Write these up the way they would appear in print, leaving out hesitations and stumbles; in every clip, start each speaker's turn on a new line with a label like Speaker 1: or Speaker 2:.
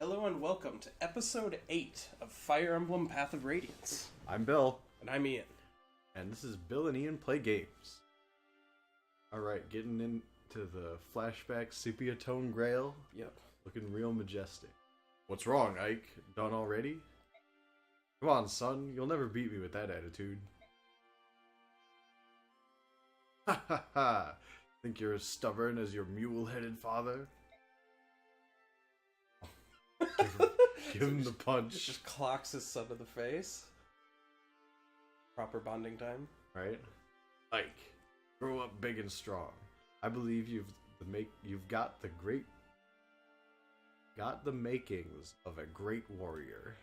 Speaker 1: Hello and welcome to episode 8 of Fire Emblem Path of Radiance.
Speaker 2: I'm Bill.
Speaker 1: And I'm Ian.
Speaker 2: And this is Bill and Ian Play Games. Alright, getting into the flashback sepia tone grail.
Speaker 1: Yep.
Speaker 2: Looking real majestic. What's wrong, Ike? Done already? Come on, son. You'll never beat me with that attitude. Ha ha ha! Think you're as stubborn as your mule-headed father? Give him the punch.
Speaker 1: Just clocks his son to the face. Proper bonding time.
Speaker 2: Right? Ike, grow up big and strong. I believe you've got the makings of a great warrior.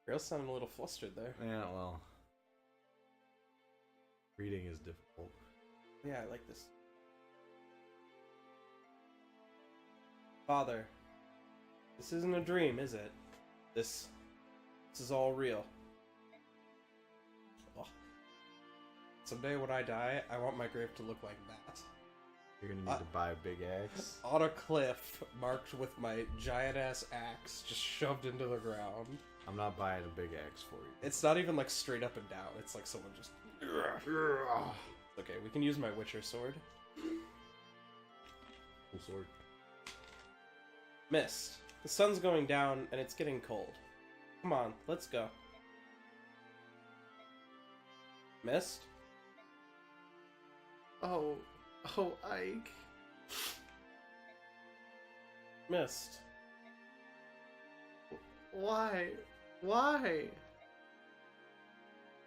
Speaker 1: Girl sounded a little flustered there.
Speaker 2: Yeah, well, reading is difficult.
Speaker 1: Yeah, I like this. Father, this isn't a dream, is it? This is all real. Oh. Someday when I die, I want my grave to look like that.
Speaker 2: You're gonna need to buy a big axe.
Speaker 1: On a cliff, marked with my giant-ass axe, just shoved into the ground.
Speaker 2: I'm not buying a big axe for you.
Speaker 1: It's not even like straight up and down, it's like someone just... Okay, we can use my Witcher sword.
Speaker 2: Full sword.
Speaker 1: Mist. The sun's going down, and it's getting cold. Come on, let's go. Mist?
Speaker 2: Oh, Ike.
Speaker 1: Mist.
Speaker 2: Why?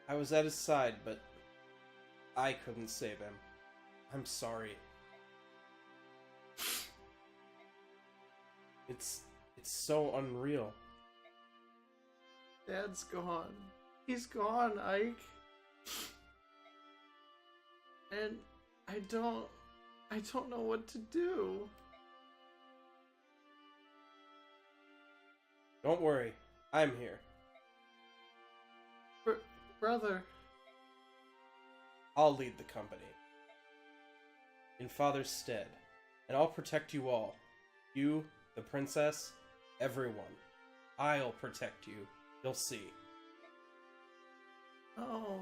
Speaker 1: I was at his side, but I couldn't save him. I'm sorry. It's so unreal.
Speaker 2: Dad's gone. He's gone, Ike. And I don't know what to do.
Speaker 1: Don't worry, I'm here.
Speaker 2: Brother.
Speaker 1: I'll lead the company. In Father's stead. And I'll protect you all. You, the princess, everyone. I'll protect you. You'll see.
Speaker 2: Oh.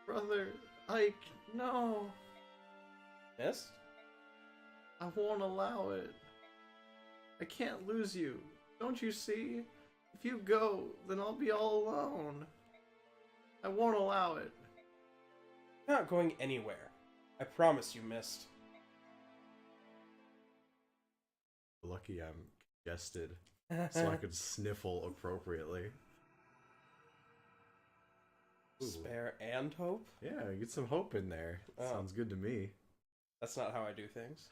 Speaker 2: Brother, Ike, no.
Speaker 1: Mist?
Speaker 2: I won't allow it. I can't lose you. Don't you see? If you go, then I'll be all alone. I won't allow it.
Speaker 1: You're not going anywhere. I promise you, Mist.
Speaker 2: Lucky I'm congested, so I could sniffle appropriately. Ooh.
Speaker 1: Spare and hope?
Speaker 2: Yeah, get some hope in there.
Speaker 1: Oh.
Speaker 2: Sounds good to me.
Speaker 1: That's not how I do things.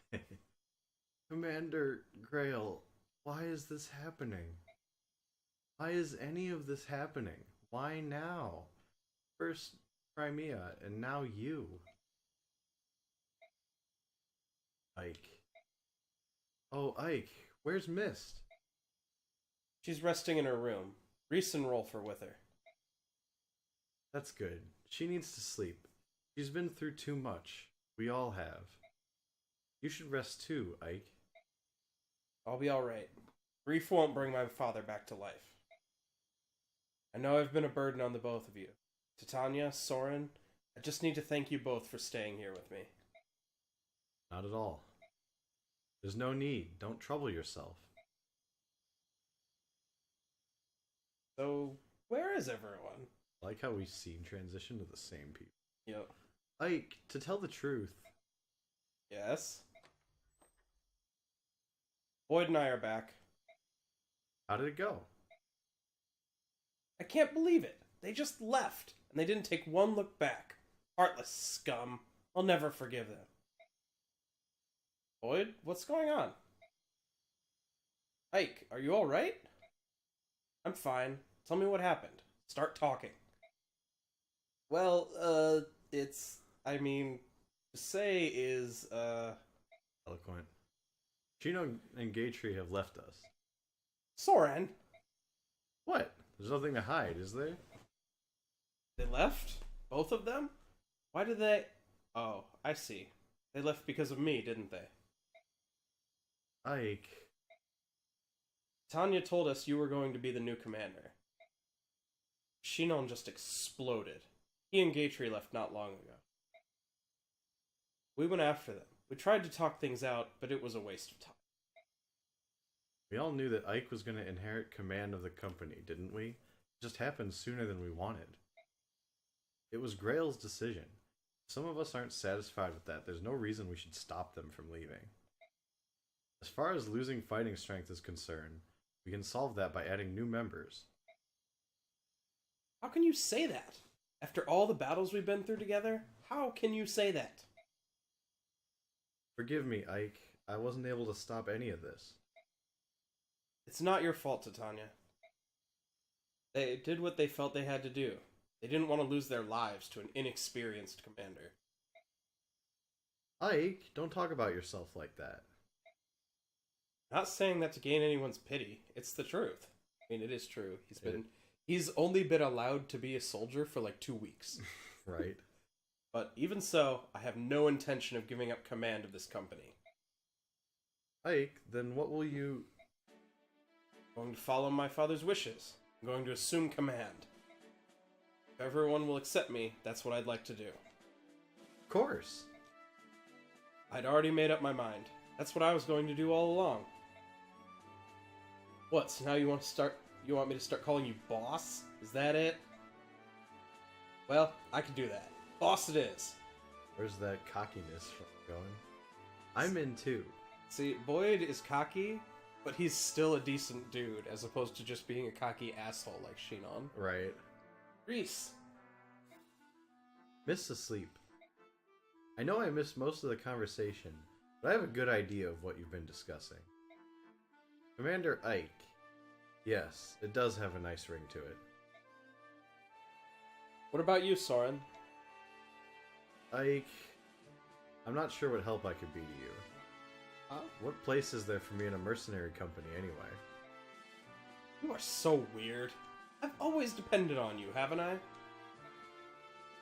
Speaker 2: Commander Grail, why is this happening? Why is any of this happening? Why now? First Crimea, and now you. Ike. Oh, Ike, where's Mist?
Speaker 1: She's resting in her room. Rhys and Rolfer with her.
Speaker 2: That's good. She needs to sleep. She's been through too much. We all have. You should rest too, Ike.
Speaker 1: I'll be alright. Grief won't bring my father back to life. I know I've been a burden on the both of you. Titania, Soren, I just need to thank you both for staying here with me.
Speaker 2: Not at all. There's no need. Don't trouble yourself.
Speaker 1: So, where is everyone?
Speaker 2: I like how we scene transition to the same people.
Speaker 1: Yep.
Speaker 2: Ike, to tell the truth.
Speaker 1: Yes? Boyd and I are back.
Speaker 2: How did it go?
Speaker 1: I can't believe it. They just left, and they didn't take one look back. Heartless scum. I'll never forgive them. Boyd, what's going on? Ike, are you alright? I'm fine. Tell me what happened. Start talking. Well, to say is,
Speaker 2: Eloquent. Chino and Gaytree have left us.
Speaker 1: Soren!
Speaker 2: What? There's nothing to hide, is there?
Speaker 1: They left? Both of them? Why did they... Oh, I see. They left because of me, didn't they?
Speaker 2: Ike.
Speaker 1: Tanya told us you were going to be the new commander. Shinon just exploded. He and Gatry left not long ago. We went after them. We tried to talk things out, but it was a waste of time.
Speaker 2: We all knew that Ike was going to inherit command of the company, didn't we? It just happened sooner than we wanted. It was Grail's decision. If some of us aren't satisfied with that, there's no reason we should stop them from leaving. As far as losing fighting strength is concerned, we can solve that by adding new members.
Speaker 1: How can you say that? After all the battles we've been through together, how can you say that?
Speaker 2: Forgive me, Ike. I wasn't able to stop any of this.
Speaker 1: It's not your fault, Titania. They did what they felt they had to do. They didn't want to lose their lives to an inexperienced commander.
Speaker 2: Ike, don't talk about yourself like that.
Speaker 1: Not saying that to gain anyone's pity. It's the truth. I mean, it is true. He's only been allowed to be a soldier for like 2 weeks.
Speaker 2: Right.
Speaker 1: But even so, I have no intention of giving up command of this company.
Speaker 2: Ike, then what will you...
Speaker 1: I'm going to follow my father's wishes. I'm going to assume command. If everyone will accept me, that's what I'd like to do.
Speaker 2: Of course.
Speaker 1: I'd already made up my mind. That's what I was going to do all along. What, so now you want me to start calling you boss? Is that it? Well, I can do that. Boss it is.
Speaker 2: Where's that cockiness going? I'm in too.
Speaker 1: See, Boyd is cocky, but he's still a decent dude, as opposed to just being a cocky asshole like Shinon.
Speaker 2: Right.
Speaker 1: Rhys.
Speaker 2: Miss asleep. I know I missed most of the conversation, but I have a good idea of what you've been discussing. Commander Ike. Yes, it does have a nice ring to it.
Speaker 1: What about you, Soren?
Speaker 2: Ike... I'm not sure what help I could be to you.
Speaker 1: Huh?
Speaker 2: What place is there for me in a mercenary company, anyway?
Speaker 1: You are so weird. I've always depended on you, haven't I?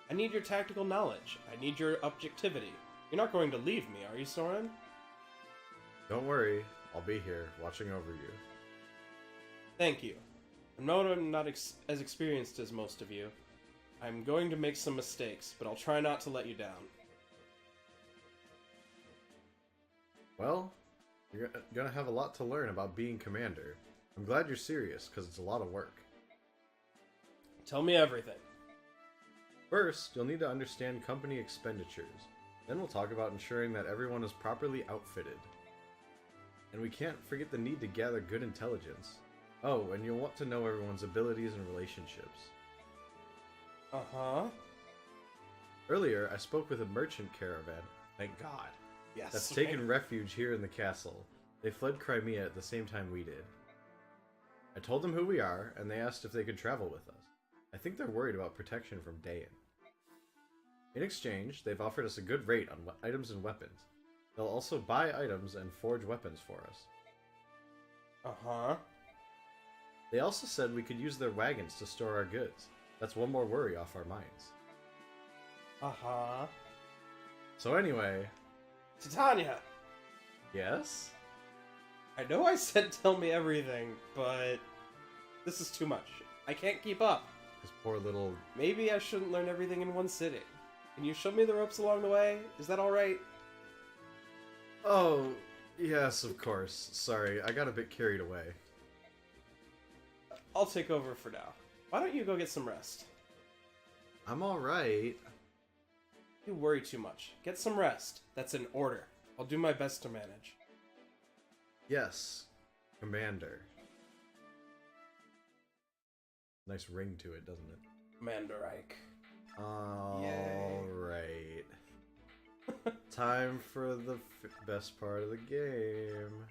Speaker 1: I need your tactical knowledge. I need your objectivity. You're not going to leave me, are you, Soren?
Speaker 2: Don't worry, I'll be here, watching over you.
Speaker 1: Thank you. I know I'm not as experienced as most of you. I'm going to make some mistakes, but I'll try not to let you down.
Speaker 2: Well, you're gonna have a lot to learn about being commander. I'm glad you're serious, because it's a lot of work.
Speaker 1: Tell me everything.
Speaker 2: First, you'll need to understand company expenditures. Then we'll talk about ensuring that everyone is properly outfitted. And we can't forget the need to gather good intelligence. Oh, and you'll want to know everyone's abilities and relationships.
Speaker 1: Uh-huh.
Speaker 2: Earlier, I spoke with a merchant caravan, thank God,
Speaker 1: Yes.
Speaker 2: that's taken refuge here in the castle. They fled Crimea at the same time we did. I told them who we are, and they asked if they could travel with us. I think they're worried about protection from Dayan. In exchange, they've offered us a good rate on items and weapons. They'll also buy items and forge weapons for us.
Speaker 1: Uh-huh.
Speaker 2: They also said we could use their wagons to store our goods. That's one more worry off our minds.
Speaker 1: Uh-huh.
Speaker 2: So anyway...
Speaker 1: Titania!
Speaker 2: Yes?
Speaker 1: I know I said tell me everything, but this is too much. I can't keep up.
Speaker 2: This poor little...
Speaker 1: Maybe I shouldn't learn everything in one sitting. Can you show me the ropes along the way? Is that alright?
Speaker 2: Oh, yes, of course. Sorry, I got a bit carried away.
Speaker 1: I'll take over for now. Why don't you go get some rest?
Speaker 2: I'm alright.
Speaker 1: You worry too much. Get some rest. That's an order. I'll do my best to manage.
Speaker 2: Yes, Commander. Nice ring to it, doesn't it?
Speaker 1: Commander Ike.
Speaker 2: Alright. Time for the best part of the game.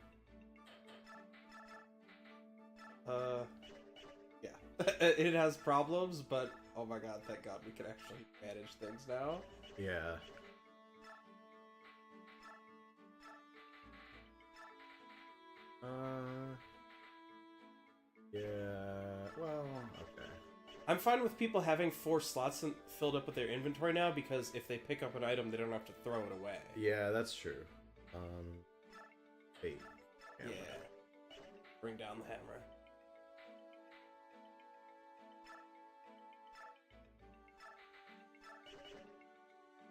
Speaker 1: Yeah. It has problems, but oh my god, thank god we can actually manage things now.
Speaker 2: Yeah. Yeah, well, okay.
Speaker 1: I'm fine with people having 4 slots filled up with their inventory now, because if they pick up an item, they don't have to throw it away.
Speaker 2: Yeah, that's true. Hey.
Speaker 1: Yeah. bring down the hammer.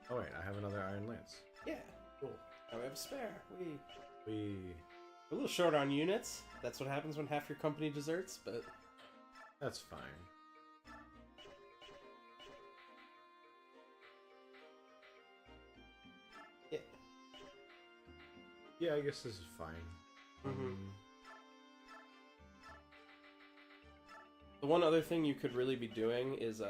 Speaker 2: Oh wait, I have another Iron Lance.
Speaker 1: Yeah.
Speaker 2: Cool.
Speaker 1: Now we have a spare.
Speaker 2: We...
Speaker 1: We're a little short on units. That's what happens when half your company deserts, but...
Speaker 2: That's fine.
Speaker 1: Yeah.
Speaker 2: Yeah, I guess this is fine.
Speaker 1: Mm-hmm. The one other thing you could really be doing is,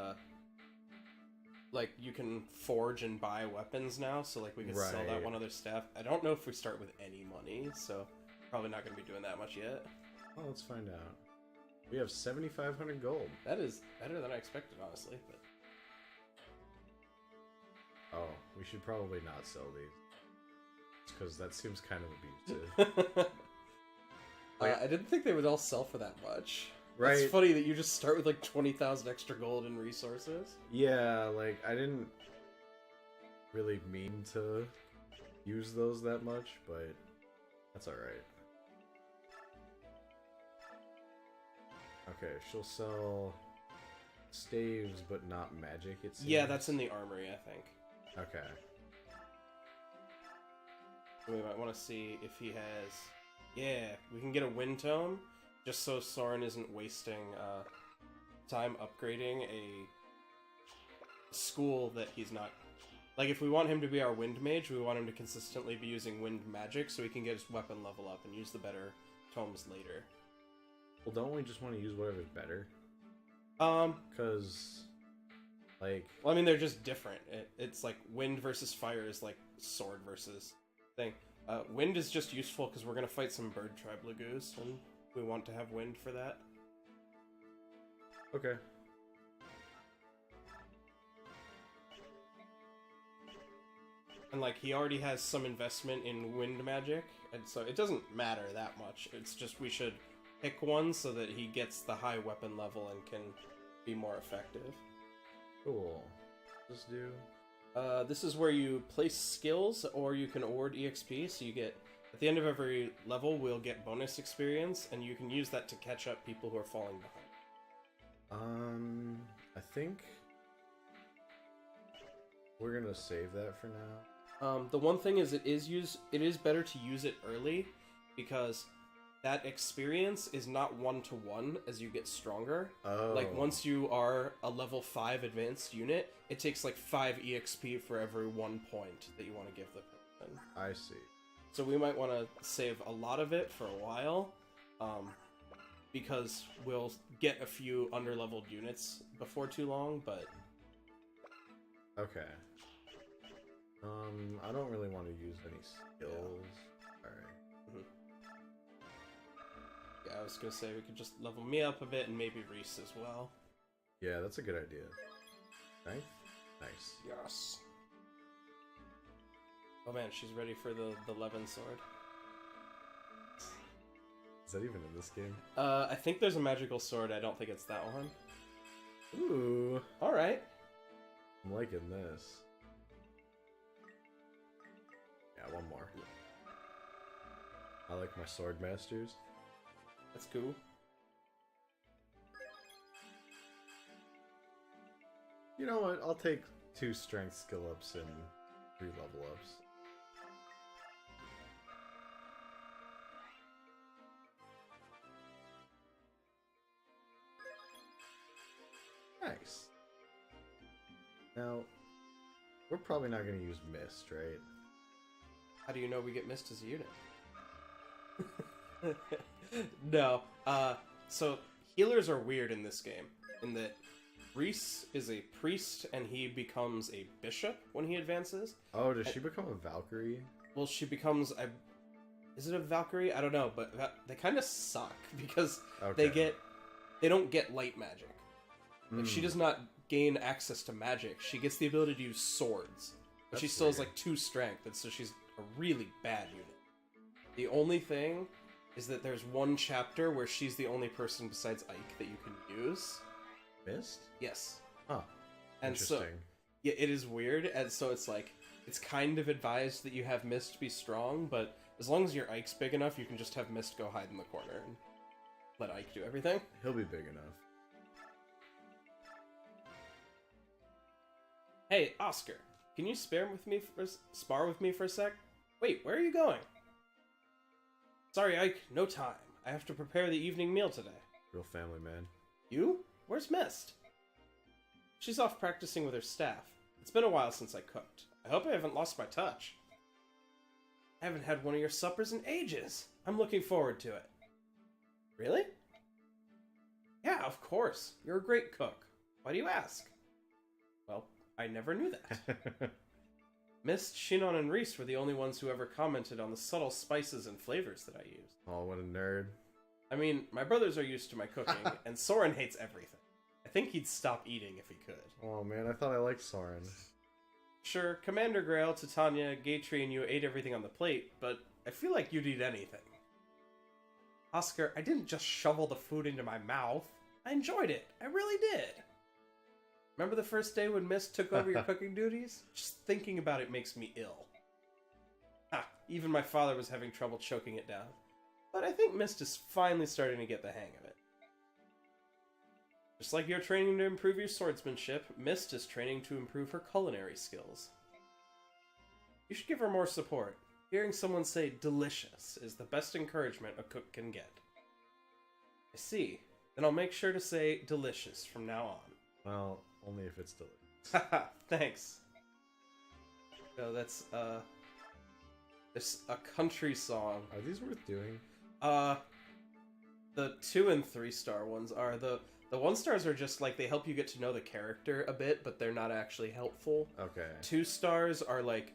Speaker 1: like, you can forge and buy weapons now, so, like, we could sell that one other staff. I don't know if we start with any money, so probably not going to be doing that much yet.
Speaker 2: Well, let's find out. We have 7,500 gold.
Speaker 1: That is better than I expected, honestly, but...
Speaker 2: Oh, we should probably not sell these. Because that seems kind of abusive.
Speaker 1: I didn't think they would all sell for that much.
Speaker 2: Right.
Speaker 1: It's funny that you just start with like 20,000 extra gold in resources.
Speaker 2: Yeah, like, I didn't really mean to use those that much, but that's alright. Okay, she'll sell staves, but not magic, it seems.
Speaker 1: Yeah, that's in the armory, I think.
Speaker 2: Okay.
Speaker 1: We might want to see if he has... Yeah, we can get a wind tome, just so Soren isn't wasting time upgrading a school that he's not... Like, if we want him to be our wind mage, we want him to consistently be using wind magic so he can get his weapon level up and use the better tomes later.
Speaker 2: Well, don't we just want to use whatever's better? Because, like...
Speaker 1: Well, I mean, they're just different. It's like wind versus fire is like sword versus thing. Wind is just useful because we're going to fight some bird tribe lagoos, and we want to have wind for that.
Speaker 2: Okay.
Speaker 1: And, like, he already has some investment in wind magic, and so it doesn't matter that much. It's just we should pick one so that he gets the high weapon level and can be more effective.
Speaker 2: Cool. Just do...
Speaker 1: This is where you place skills, or you can award EXP, so you get... At the end of every level, we'll get bonus experience, and you can use that to catch up people who are falling behind.
Speaker 2: I think... we're gonna save that for now.
Speaker 1: The one thing is it is better to use it early, because that experience is not one-to-one as you get stronger.
Speaker 2: Oh.
Speaker 1: Like, once you are a level 5 advanced unit, it takes like 5 EXP for every 1 point that you want to give the person.
Speaker 2: I see.
Speaker 1: So we might want to save a lot of it for a while, because we'll get a few under-leveled units before too long, but...
Speaker 2: Okay. I don't really want to use any skills. Alright.
Speaker 1: Mm-hmm. Yeah, I was gonna say we could just level me up a bit and maybe Rhys as well.
Speaker 2: Yeah, that's a good idea. Knife? Nice.
Speaker 1: Yes. Oh man, she's ready for the Levin sword.
Speaker 2: Is that even in this game?
Speaker 1: I think there's a magical sword, I don't think it's that one.
Speaker 2: Ooh.
Speaker 1: Alright.
Speaker 2: I'm liking this. Yeah, one more.
Speaker 1: Yeah.
Speaker 2: I like my sword masters.
Speaker 1: That's cool.
Speaker 2: You know what? I'll take 2 strength skill ups and 3 level ups. Nice. Now, we're probably not going to use Mist, right?
Speaker 1: How do you know we get missed as a unit? No. So healers are weird in this game, in that Rhys is a priest and he becomes a bishop when he advances.
Speaker 2: Oh, does she become a Valkyrie?
Speaker 1: Well, she becomes a... Is it a Valkyrie? I don't know, but they kind of suck because
Speaker 2: Okay.
Speaker 1: they don't get light magic. Like, she does not gain access to magic. She gets the ability to use swords. But she
Speaker 2: That's
Speaker 1: still has
Speaker 2: weird.
Speaker 1: like 2 strength, and so she's a really bad unit. The only thing is that there's one chapter where she's the only person besides Ike that you can use.
Speaker 2: Mist?
Speaker 1: Yes.
Speaker 2: Huh.
Speaker 1: And so,
Speaker 2: Interesting.
Speaker 1: yeah, it is weird, and so it's like, it's kind of advised that you have Mist be strong, but as long as your Ike's big enough, you can just have Mist go hide in the corner. let Ike do everything.
Speaker 2: He'll be big enough.
Speaker 1: Hey, Oscar, can you spar with me for a sec? Wait, where are you going? Sorry, Ike, no time. I have to prepare the evening meal today.
Speaker 2: Real family man.
Speaker 1: You? Where's Mist? She's off practicing with her staff. It's been a while since I cooked. I hope I haven't lost my touch. I haven't had one of your suppers in ages. I'm looking forward to it. Really? Yeah, of course. You're a great cook. Why do you ask? Well, I never knew that. Mist, Shinon, and Rhys were the only ones who ever commented on the subtle spices and flavors that I used.
Speaker 2: Oh, what a nerd.
Speaker 1: I mean, my brothers are used to my cooking, and Soren hates everything. I think he'd stop eating if he could.
Speaker 2: Oh man, I thought I liked Soren.
Speaker 1: Sure, Commander Grail, Titania, Gatry, and you ate everything on the plate, but I feel like you'd eat anything. Oscar, I didn't just shovel the food into my mouth. I enjoyed it. I really did. Remember the first day when Mist took over your cooking duties? Just thinking about it makes me ill. Ha, even my father was having trouble choking it down. But I think Mist is finally starting to get the hang of it. Just like you're training to improve your swordsmanship, Mist is training to improve her culinary skills. You should give her more support. Hearing someone say delicious is the best encouragement a cook can get. I see. Then I'll make sure to say delicious from now on.
Speaker 2: Well, only if it's delicious.
Speaker 1: Haha, thanks. No, that's a country song.
Speaker 2: Are these worth doing?
Speaker 1: The 2 and 3 star ones are the 1 stars are just like they help you get to know the character a bit, but they're not actually helpful.
Speaker 2: Okay.
Speaker 1: 2 stars are like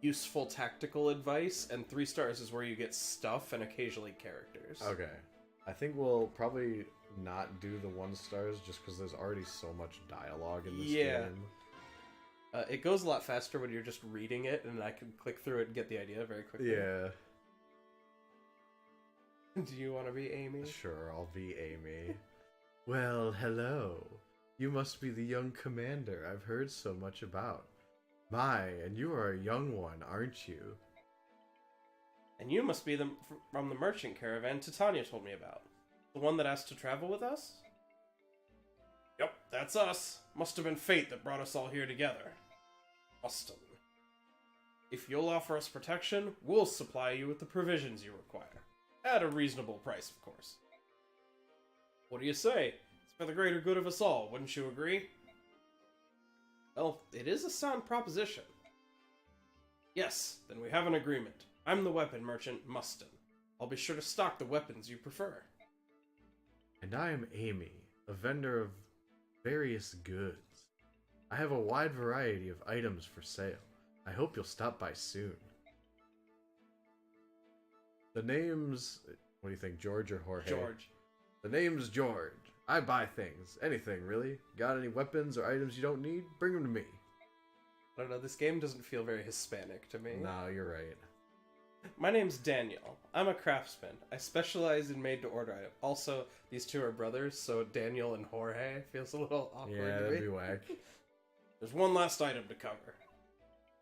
Speaker 1: useful tactical advice, and 3 stars is where you get stuff and occasionally characters.
Speaker 2: Okay. I think we'll probably not do the 1 stars just because there's already so much dialogue in this game.
Speaker 1: It goes a lot faster when you're just reading it, and I can click through it and get the idea very quickly.
Speaker 2: Yeah.
Speaker 1: Do you want to be Amy?
Speaker 2: Sure, I'll be Amy. Well, hello. You must be the young commander I've heard so much about. My, and you are a young one, aren't you?
Speaker 1: And you must be from the merchant caravan Titania told me about. The one that asked to travel with us? Yep, that's us. Must have been fate that brought us all here together. Must have. If you'll offer us protection, we'll supply you with the provisions you require. At a reasonable price, of course. What do you say? It's for the greater good of us all, wouldn't you agree? Well, it is a sound proposition. Yes, then we have an agreement. I'm the weapon merchant, Mustin. I'll be sure to stock the weapons you prefer.
Speaker 2: And I am Amy, a vendor of various goods. I have a wide variety of items for sale. I hope you'll stop by soon. The name's... What do you think, George or Jorge?
Speaker 1: George.
Speaker 2: The name's George. I buy things. Anything, really. Got any weapons or items you don't need? Bring them to me.
Speaker 1: I don't know, this game doesn't feel very Hispanic to me.
Speaker 2: No, you're right.
Speaker 1: My name's Daniel. I'm a craftsman. I specialize in made-to-order items. Also, these two are brothers, so Daniel and Jorge feels a little awkward
Speaker 2: Yeah,
Speaker 1: to
Speaker 2: that'd
Speaker 1: me.
Speaker 2: be whack.
Speaker 1: There's one last item to cover.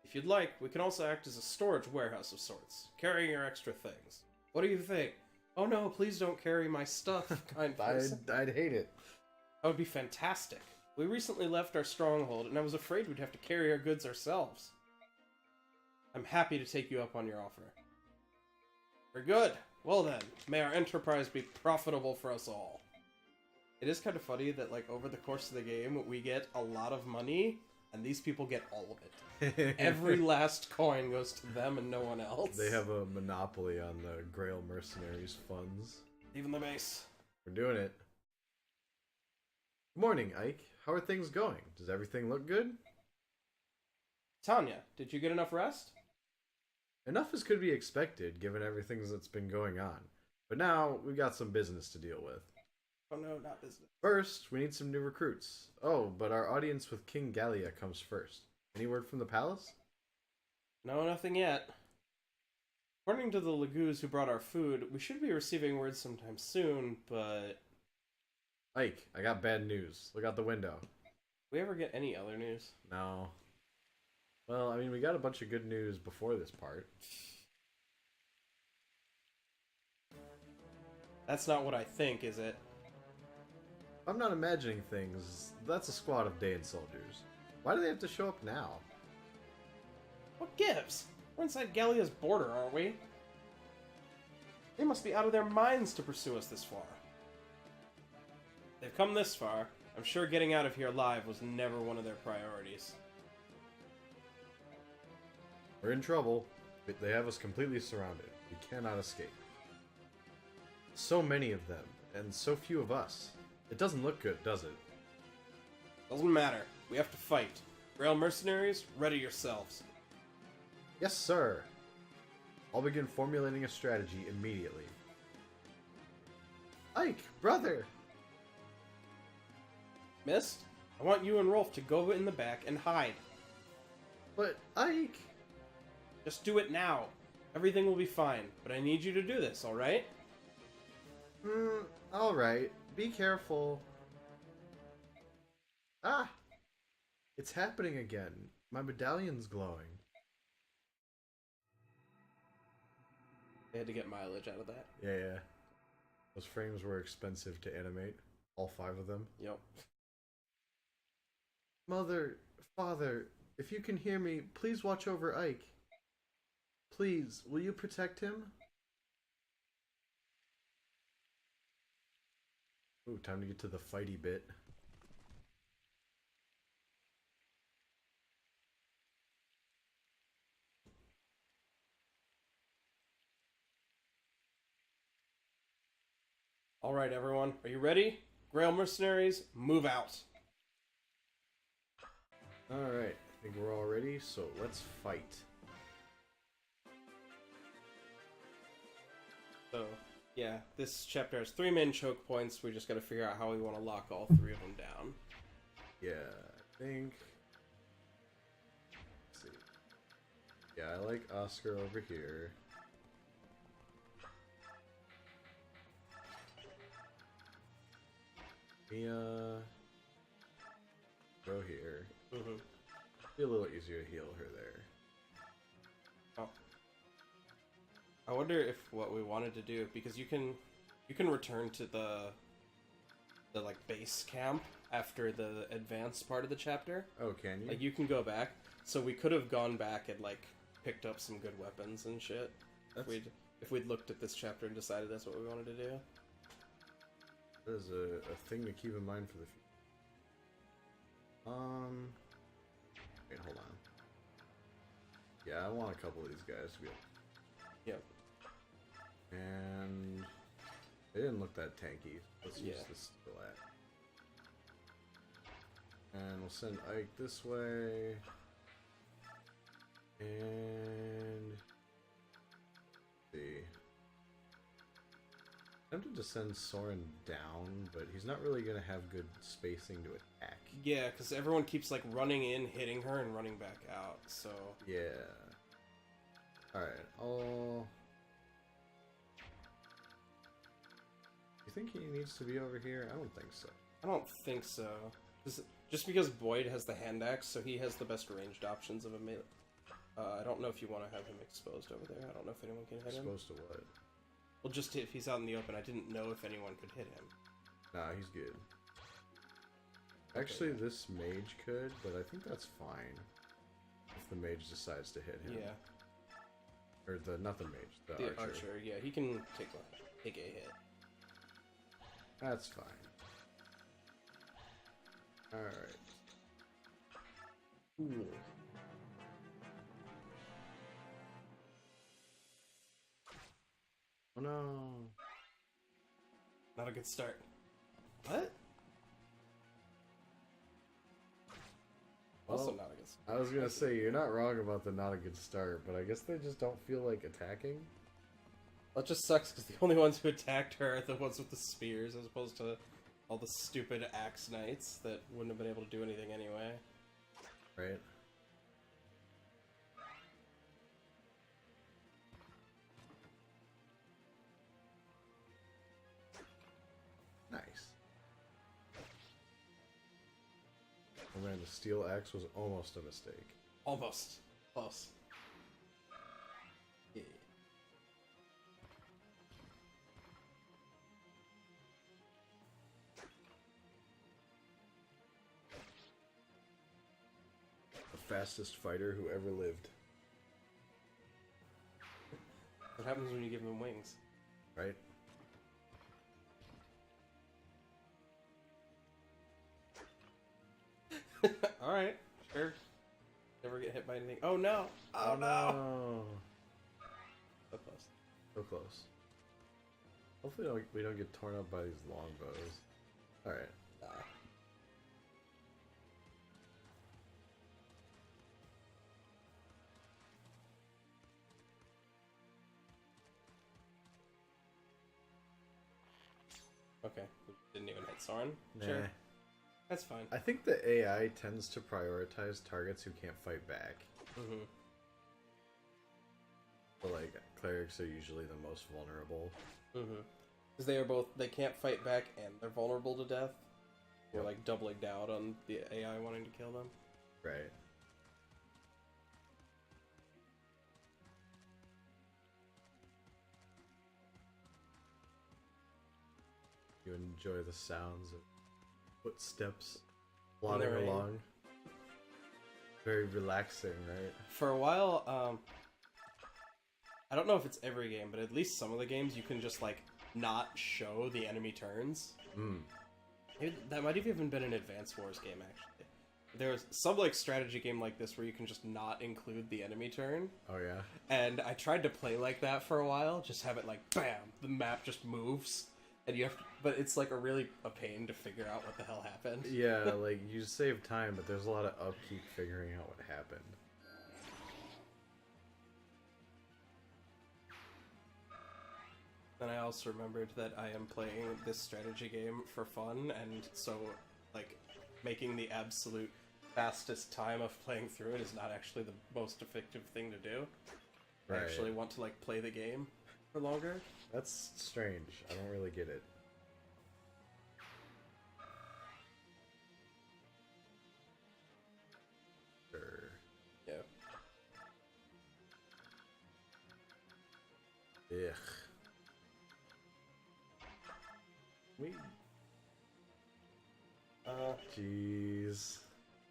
Speaker 1: If you'd like, we can also act as a storage warehouse of sorts, carrying your extra things. What do you think? Oh no, please don't carry my stuff, kind person.
Speaker 2: I'd hate it.
Speaker 1: That would be fantastic. We recently left our stronghold, and I was afraid we'd have to carry our goods ourselves. I'm happy to take you up on your offer. Very good. Well then, may our enterprise be profitable for us all. It is kind of funny that, like, over the course of the game, we get a lot of money, and these people get all of it. Every last coin goes to them and no one else.
Speaker 2: They have a monopoly on the Grail Mercenaries funds.
Speaker 1: Even the base.
Speaker 2: We're doing it. Good morning, Ike. How are things going? Does everything look good?
Speaker 1: Tanya, did you get enough rest?
Speaker 2: Enough as could be expected, given everything that's been going on. But now, we've got some business to deal with.
Speaker 1: Oh no, not business.
Speaker 2: First, we need some new recruits. Oh, but our audience with King Gallia comes first. Any word from the palace?
Speaker 1: No, nothing yet. According to the Lagoos who brought our food, we should be receiving word sometime soon, but...
Speaker 2: Ike, I got bad news. Look out the window.
Speaker 1: We ever get any other news?
Speaker 2: No. Well, I mean, we got a bunch of good news before this part.
Speaker 1: That's not what I think, is it?
Speaker 2: I'm not imagining things. That's a squad of Daean soldiers. Why do they have to show up now?
Speaker 1: What gives? We're inside Gallia's border, aren't we? They must be out of their minds to pursue us this far. They've come this far. I'm sure getting out of here alive was never one of their priorities.
Speaker 2: We're in trouble. They have us completely surrounded. We cannot escape. So many of them, and so few of us. It doesn't look good, does it?
Speaker 1: Doesn't matter. We have to fight. Grail mercenaries, ready yourselves.
Speaker 2: Yes, sir. I'll begin formulating a strategy immediately. Ike, brother!
Speaker 1: Mist, I want you and Rolf to go in the back and hide.
Speaker 2: But Ike!
Speaker 1: Just do it now. Everything will be fine, but I need you to do this, alright?
Speaker 2: Alright. Be careful. Ah! It's happening again. My medallion's glowing.
Speaker 1: They had to get mileage out of that.
Speaker 2: Yeah. Those frames were expensive to animate. All 5 of them.
Speaker 1: Yep.
Speaker 2: Mother, father, if you can hear me, please watch over Ike. Please, will you protect him? Ooh, time to get to the fighty bit.
Speaker 1: Alright, everyone. Are you ready? Grail mercenaries, move out.
Speaker 2: Alright, I think we're all ready, so let's fight.
Speaker 1: So, yeah, this chapter has 3 main choke points. We just gotta figure out how we want to lock all 3 of them down.
Speaker 2: Yeah, I think... Let's see. Yeah, I like Oscar over here. Mia... Go here. Be a little easier to heal her there.
Speaker 1: Oh. I wonder if what we wanted to do, because you can return to the like base camp after the advanced part of the chapter.
Speaker 2: Oh, can you?
Speaker 1: Like you can go back. So we could have gone back and like picked up some good weapons and shit. If we'd looked at this chapter and decided that's what we wanted to do.
Speaker 2: That is a thing to keep in mind for the future. Wait, hold on. Yeah, I want a couple of these guys to be able.
Speaker 1: Yep.
Speaker 2: And they didn't look that tanky. Let's use this still at. And we'll send Ike this way. And let's see. I'm tempted to send Soren down, but he's not really gonna have good spacing to attack.
Speaker 1: Yeah, because everyone keeps like running in, hitting her, and running back out. So
Speaker 2: yeah. All right. I'll. You think he needs to be over here? I don't think so.
Speaker 1: I don't think so. Just because Boyd has the hand axe, so he has the best ranged options of a melee. I don't know if you want to have him exposed over there. I don't know if anyone can hit him.
Speaker 2: Exposed to what?
Speaker 1: Well, just if he's out in the open. I didn't know if anyone could hit him.
Speaker 2: Nah, he's good. Actually, this mage could, but I think that's fine. If the mage decides to hit him.
Speaker 1: Yeah.
Speaker 2: Or not the mage, the archer.
Speaker 1: Yeah, he can take a hit.
Speaker 2: That's fine. Alright.
Speaker 1: Ooh.
Speaker 2: Oh no.
Speaker 1: Not a good start. What? Also not a good start.
Speaker 2: I was gonna say, you're not wrong about the not a good start, but I guess they just don't feel like attacking.
Speaker 1: That just sucks because the only ones who attacked her are the ones with the spears, as opposed to all the stupid axe knights that wouldn't have been able to do anything anyway.
Speaker 2: Right. Nice. Oh man, the steel axe was almost a mistake.
Speaker 1: Almost. Close. Yeah.
Speaker 2: fastest fighter who ever lived.
Speaker 1: What happens when you give him wings?
Speaker 2: Right?
Speaker 1: Alright, sure. Never get hit by anything. Oh no!
Speaker 2: Oh no!
Speaker 1: So close.
Speaker 2: So close. Hopefully we don't get torn up by these longbows. Alright.
Speaker 1: Nah. Okay, we didn't even hit Soren.
Speaker 2: Nah.
Speaker 1: Sure. That's fine.
Speaker 2: I think the AI tends to prioritize targets who can't fight back.
Speaker 1: Mm-hmm.
Speaker 2: But like, clerics are usually the most vulnerable.
Speaker 1: Mm-hmm. Because they can't fight back and they're vulnerable to death. We're like doubling down on the AI wanting to kill them.
Speaker 2: Right. You enjoy the sounds of footsteps plodding
Speaker 1: rain.
Speaker 2: along. Very relaxing, right?
Speaker 1: For a while, I don't know if it's every game, but at least some of the games you can just like not show the enemy turns. That might have even been an Advance Wars game, actually. There's some like strategy game like this where you can just not include the enemy turn.
Speaker 2: Oh yeah?
Speaker 1: And I tried to play like that for a while, just have it like, bam, the map just moves. And you have to, but it's like a pain to figure out what the hell happened.
Speaker 2: Yeah, like, you save time, but there's a lot of upkeep figuring out what happened.
Speaker 1: Then I also remembered that I am playing this strategy game for fun, and so, like, making the absolute fastest time of playing through it is not actually the most effective thing to do.
Speaker 2: Right.
Speaker 1: I actually want to, like, play the game for longer.
Speaker 2: That's strange. I don't really get it. Sure.
Speaker 1: Yeah.
Speaker 2: Ugh. Jeez.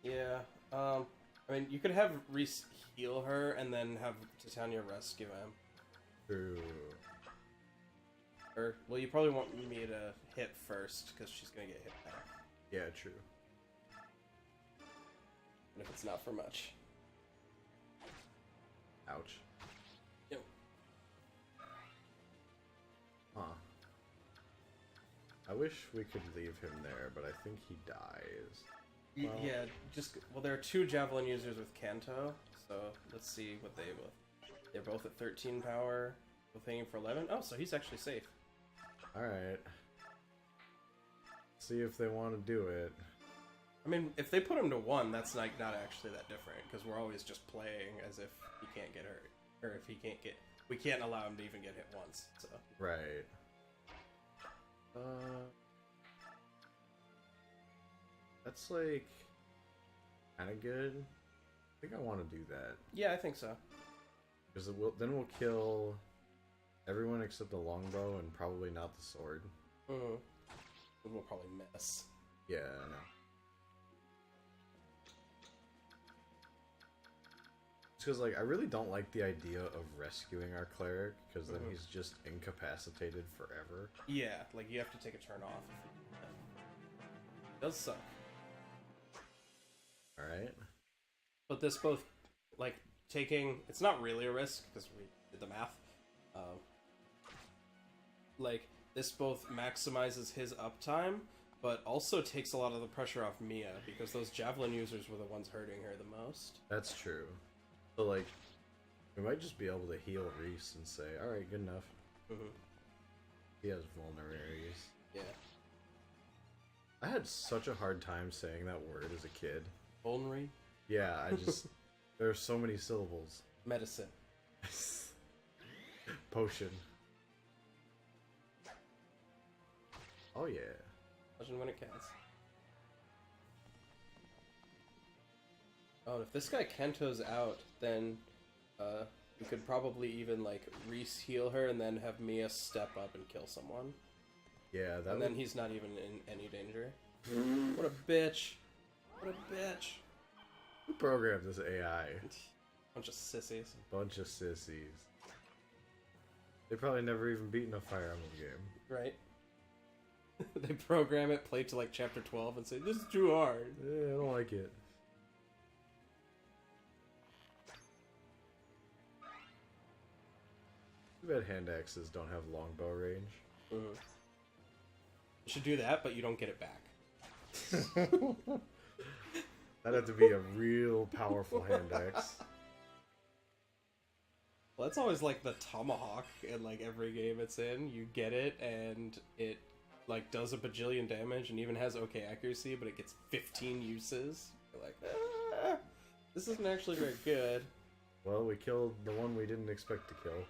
Speaker 1: Yeah. I mean, you could have Rhys heal her and then have Titania rescue him.
Speaker 2: True.
Speaker 1: Or, well, you probably want me to hit first, because she's gonna get hit back.
Speaker 2: Yeah, true.
Speaker 1: And if it's not for much.
Speaker 2: Ouch.
Speaker 1: Yep.
Speaker 2: Huh. I wish we could leave him there, but I think he dies. Well,
Speaker 1: Yeah, well, there are two Javelin users with Kanto, so let's see what they both... They're both at 13 power, both aiming for 11. Oh, so he's actually safe.
Speaker 2: Alright. See if they want to do it.
Speaker 1: I mean, if they put him to 1, that's like not actually that different, because we're always just playing as if he can't get hurt. Or if he can't get... We can't allow him to even get hit once, so...
Speaker 2: Right. That's like kind of good. I think I want to do that.
Speaker 1: Yeah, I think so.
Speaker 2: Because then we'll kill everyone except the longbow and probably not the sword.
Speaker 1: Mm-hmm. We'll probably miss.
Speaker 2: Yeah, I know. It's because, like, I really don't like the idea of rescuing our cleric, because then he's just incapacitated forever.
Speaker 1: Yeah, like you have to take a turn off. It does suck.
Speaker 2: Alright.
Speaker 1: But this both, like, it's not really a risk, because we did the math. Like, this both maximizes his uptime, but also takes a lot of the pressure off Mia, because those Javelin users were the ones hurting her the most.
Speaker 2: That's true. So, like, we might just be able to heal Rhys and say, alright, good enough. He has vulneraries.
Speaker 1: Yeah.
Speaker 2: I had such a hard time saying that word as a kid.
Speaker 1: Vulnerary?
Speaker 2: Yeah, I just... there are so many syllables.
Speaker 1: Medicine.
Speaker 2: Potion. Oh yeah.
Speaker 1: Imagine when it counts. Oh, and if this guy Kento's out, then we could probably even, like, Rhys heal her and then have Mia step up and kill someone.
Speaker 2: Yeah, that
Speaker 1: And then he's not even in any danger. What a bitch. What a bitch.
Speaker 2: Who programmed this AI?
Speaker 1: Bunch of sissies.
Speaker 2: Bunch of sissies. They probably never even beaten a Fire Emblem game.
Speaker 1: Right. They program it, play to like chapter 12, and say, this is too hard.
Speaker 2: Yeah, I don't like it. Too bad hand axes don't have longbow range.
Speaker 1: You should do that, but you don't get it back.
Speaker 2: That'd have to be a real powerful hand axe.
Speaker 1: Well, that's always like the tomahawk in like every game it's in. You get it, and it like does a bajillion damage and even has okay accuracy, but it gets 15 uses. You're like, this isn't actually very good.
Speaker 2: Well, we killed the one we didn't expect to kill.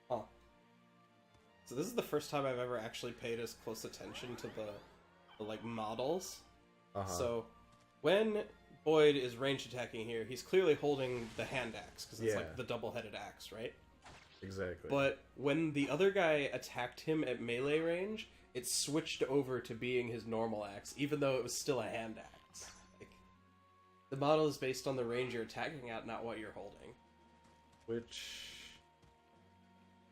Speaker 1: Huh. So this is the first time I've ever actually paid as close attention to the like models. So when Boyd is range attacking here, he's clearly holding the hand axe because it's like the double-headed axe, right?
Speaker 2: Exactly.
Speaker 1: But when the other guy attacked him at melee range, it switched over to being his normal axe, even though it was still a hand axe. Like, the model is based on the range you're attacking at, not what you're holding.
Speaker 2: Which,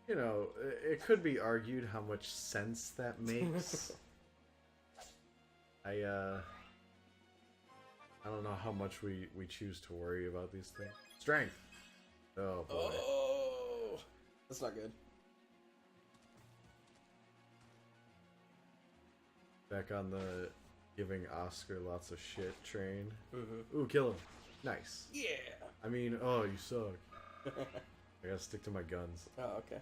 Speaker 2: you know, it could be argued how much sense that makes. I don't know how much we choose to worry about these things. Strength! Oh boy.
Speaker 1: Oh! That's not good.
Speaker 2: Back on the giving Oscar lots of shit train. Ooh, kill him. Nice.
Speaker 1: Yeah!
Speaker 2: I mean, oh, you suck. I gotta stick to my guns.
Speaker 1: Oh, okay.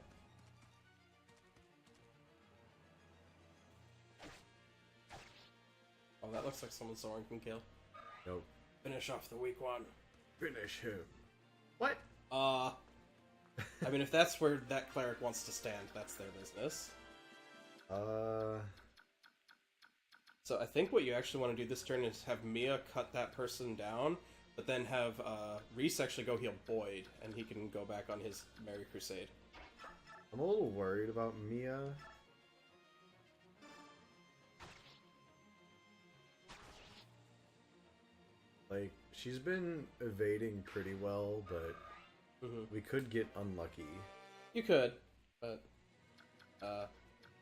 Speaker 1: Oh, that looks like someone Soren can kill.
Speaker 2: Nope.
Speaker 1: Finish off the weak one.
Speaker 2: Finish him. What?
Speaker 1: I mean, if that's where that cleric wants to stand, that's their business. So I think what you actually want to do this turn is have Mia cut that person down, but then have Rhys actually go heal Boyd, and he can go back on his Merry Crusade.
Speaker 2: I'm a little worried about Mia. Like, she's been evading pretty well, but we could get unlucky.
Speaker 1: You could, but I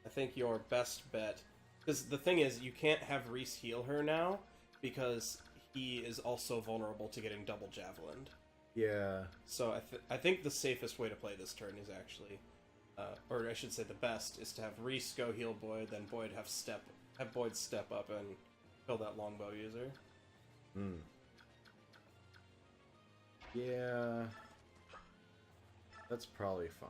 Speaker 1: think your best bet... Because the thing is, you can't have Rhys heal her now, because he is also vulnerable to getting double javelined.
Speaker 2: Yeah.
Speaker 1: So I think the safest way to play this turn is actually... or I should say the best, is to have Rhys go heal Boyd, then Boyd have Boyd step up and kill that longbow user.
Speaker 2: Yeah. That's probably fine.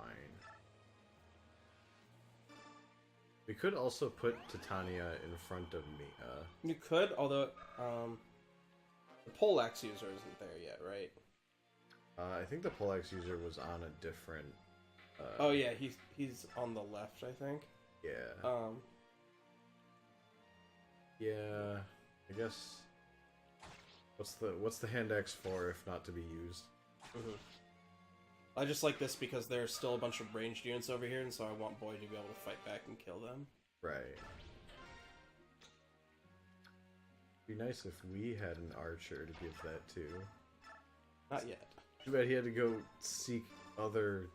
Speaker 2: We could also put Titania in front of Mia.
Speaker 1: You could, although the poleaxe user isn't there yet, right?
Speaker 2: I think the poleaxe user was on a different...
Speaker 1: oh yeah, he's on the left, I think.
Speaker 2: Yeah. Yeah, I guess... What's the hand axe for if not to be used?
Speaker 1: I just like this because there's still a bunch of ranged units over here, and so I want Boyd to be able to fight back and kill them.
Speaker 2: Right. Be nice if we had an archer to give that to.
Speaker 1: Not yet.
Speaker 2: Too bad he had to go seek other...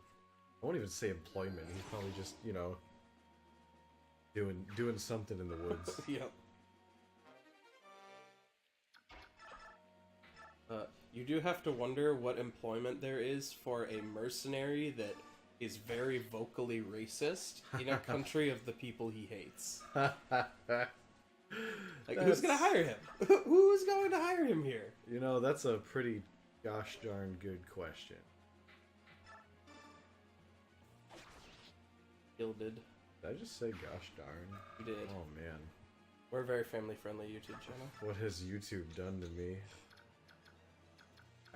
Speaker 2: I won't even say employment. He's probably just, you know, doing something in the woods.
Speaker 1: Yep. You do have to wonder what employment there is for a mercenary that is very vocally racist in a country of the people he hates. Like, who's gonna hire him? Who's going to hire him here?
Speaker 2: You know, that's a pretty gosh darn good question.
Speaker 1: Gilded.
Speaker 2: Did I just say gosh darn?
Speaker 1: You did.
Speaker 2: Oh man.
Speaker 1: We're a very family-friendly YouTube channel.
Speaker 2: What has YouTube done to me?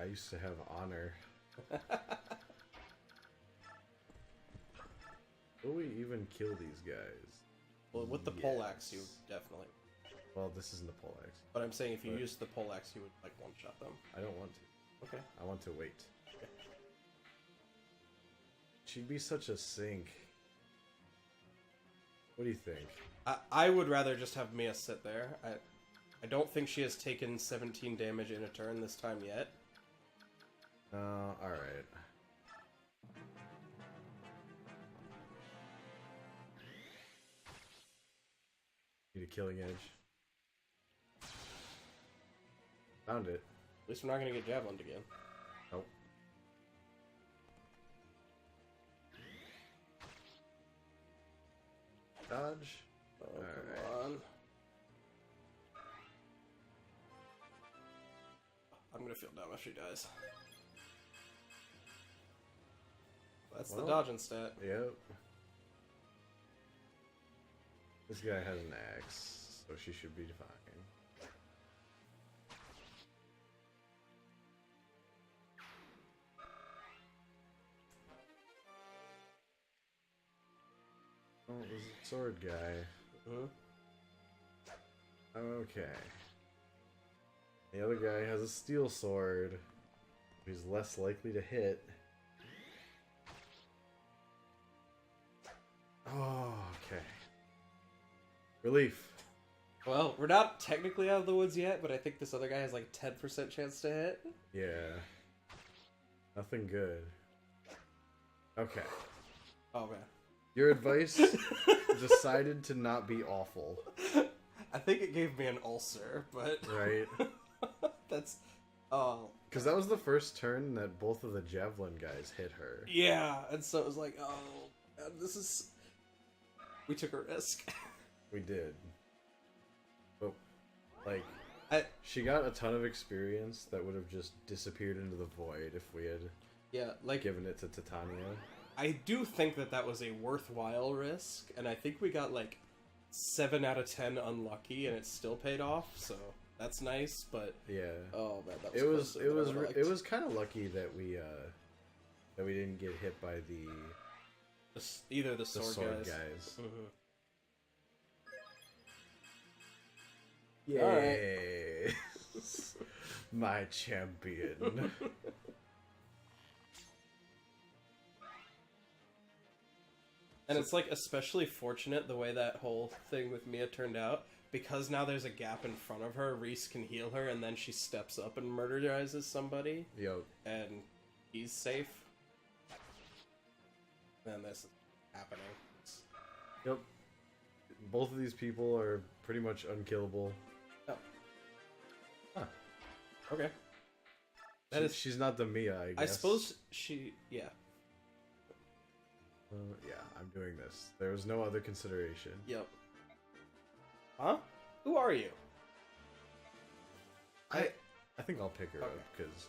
Speaker 2: I used to have honor. Will we even kill these guys?
Speaker 1: Well, with the poleaxe, you definitely.
Speaker 2: Well, this isn't the poleaxe.
Speaker 1: But I'm saying if you use the poleaxe, you would, like, one-shot them.
Speaker 2: I don't want to.
Speaker 1: Okay.
Speaker 2: I want to wait.
Speaker 1: Okay.
Speaker 2: She'd be such a sink. What do you think?
Speaker 1: I would rather just have Mia sit there. I don't think she has taken 17 damage in a turn this time yet.
Speaker 2: Alright. Need a killing edge. Found it.
Speaker 1: At least we're not gonna get javelined again.
Speaker 2: Nope. Dodge.
Speaker 1: Oh,
Speaker 2: Alright.
Speaker 1: come on. I'm gonna feel dumb if she dies. That's the dodging stat.
Speaker 2: Yep. This guy has an axe, so she should be fine. Oh, it was a sword guy.
Speaker 1: Mm-hmm.
Speaker 2: Okay. The other guy has a steel sword. He's less likely to hit. Oh, okay. Relief.
Speaker 1: Well, we're not technically out of the woods yet, but I think this other guy has like a 10% chance to hit.
Speaker 2: Yeah. Nothing good. Okay.
Speaker 1: Oh, man.
Speaker 2: Your advice decided to not be awful.
Speaker 1: I think it gave me an ulcer, but...
Speaker 2: Right.
Speaker 1: That's... Oh.
Speaker 2: Because that was the first turn that both of the javelin guys hit her.
Speaker 1: Yeah, and so it was like, oh, God, this is... We took a risk.
Speaker 2: We did. But, like, she got a ton of experience that would have just disappeared into the void if we had given it to Titania.
Speaker 1: I do think that that was a worthwhile risk, and I think we got like 7 out of 10 unlucky, and it still paid off. So that's nice. But
Speaker 2: yeah,
Speaker 1: oh man, that was
Speaker 2: it was kind of lucky that we didn't get hit by
Speaker 1: either the sword
Speaker 2: guys.
Speaker 1: Mm-hmm.
Speaker 2: Yay! Right. My champion.
Speaker 1: And it's like especially fortunate the way that whole thing with Mia turned out, because now there's a gap in front of her. Rhys can heal her, and then she steps up and murderizes somebody.
Speaker 2: Yep.
Speaker 1: And he's safe. And this is happening.
Speaker 2: Yep. Both of these people are pretty much unkillable.
Speaker 1: Oh.
Speaker 2: Huh.
Speaker 1: Okay.
Speaker 2: She's not the Mia, I guess.
Speaker 1: I suppose she... Yeah.
Speaker 2: Yeah, I'm doing this. There was no other consideration.
Speaker 1: Yep. Huh? Who are you?
Speaker 2: I think I'll pick her up, because...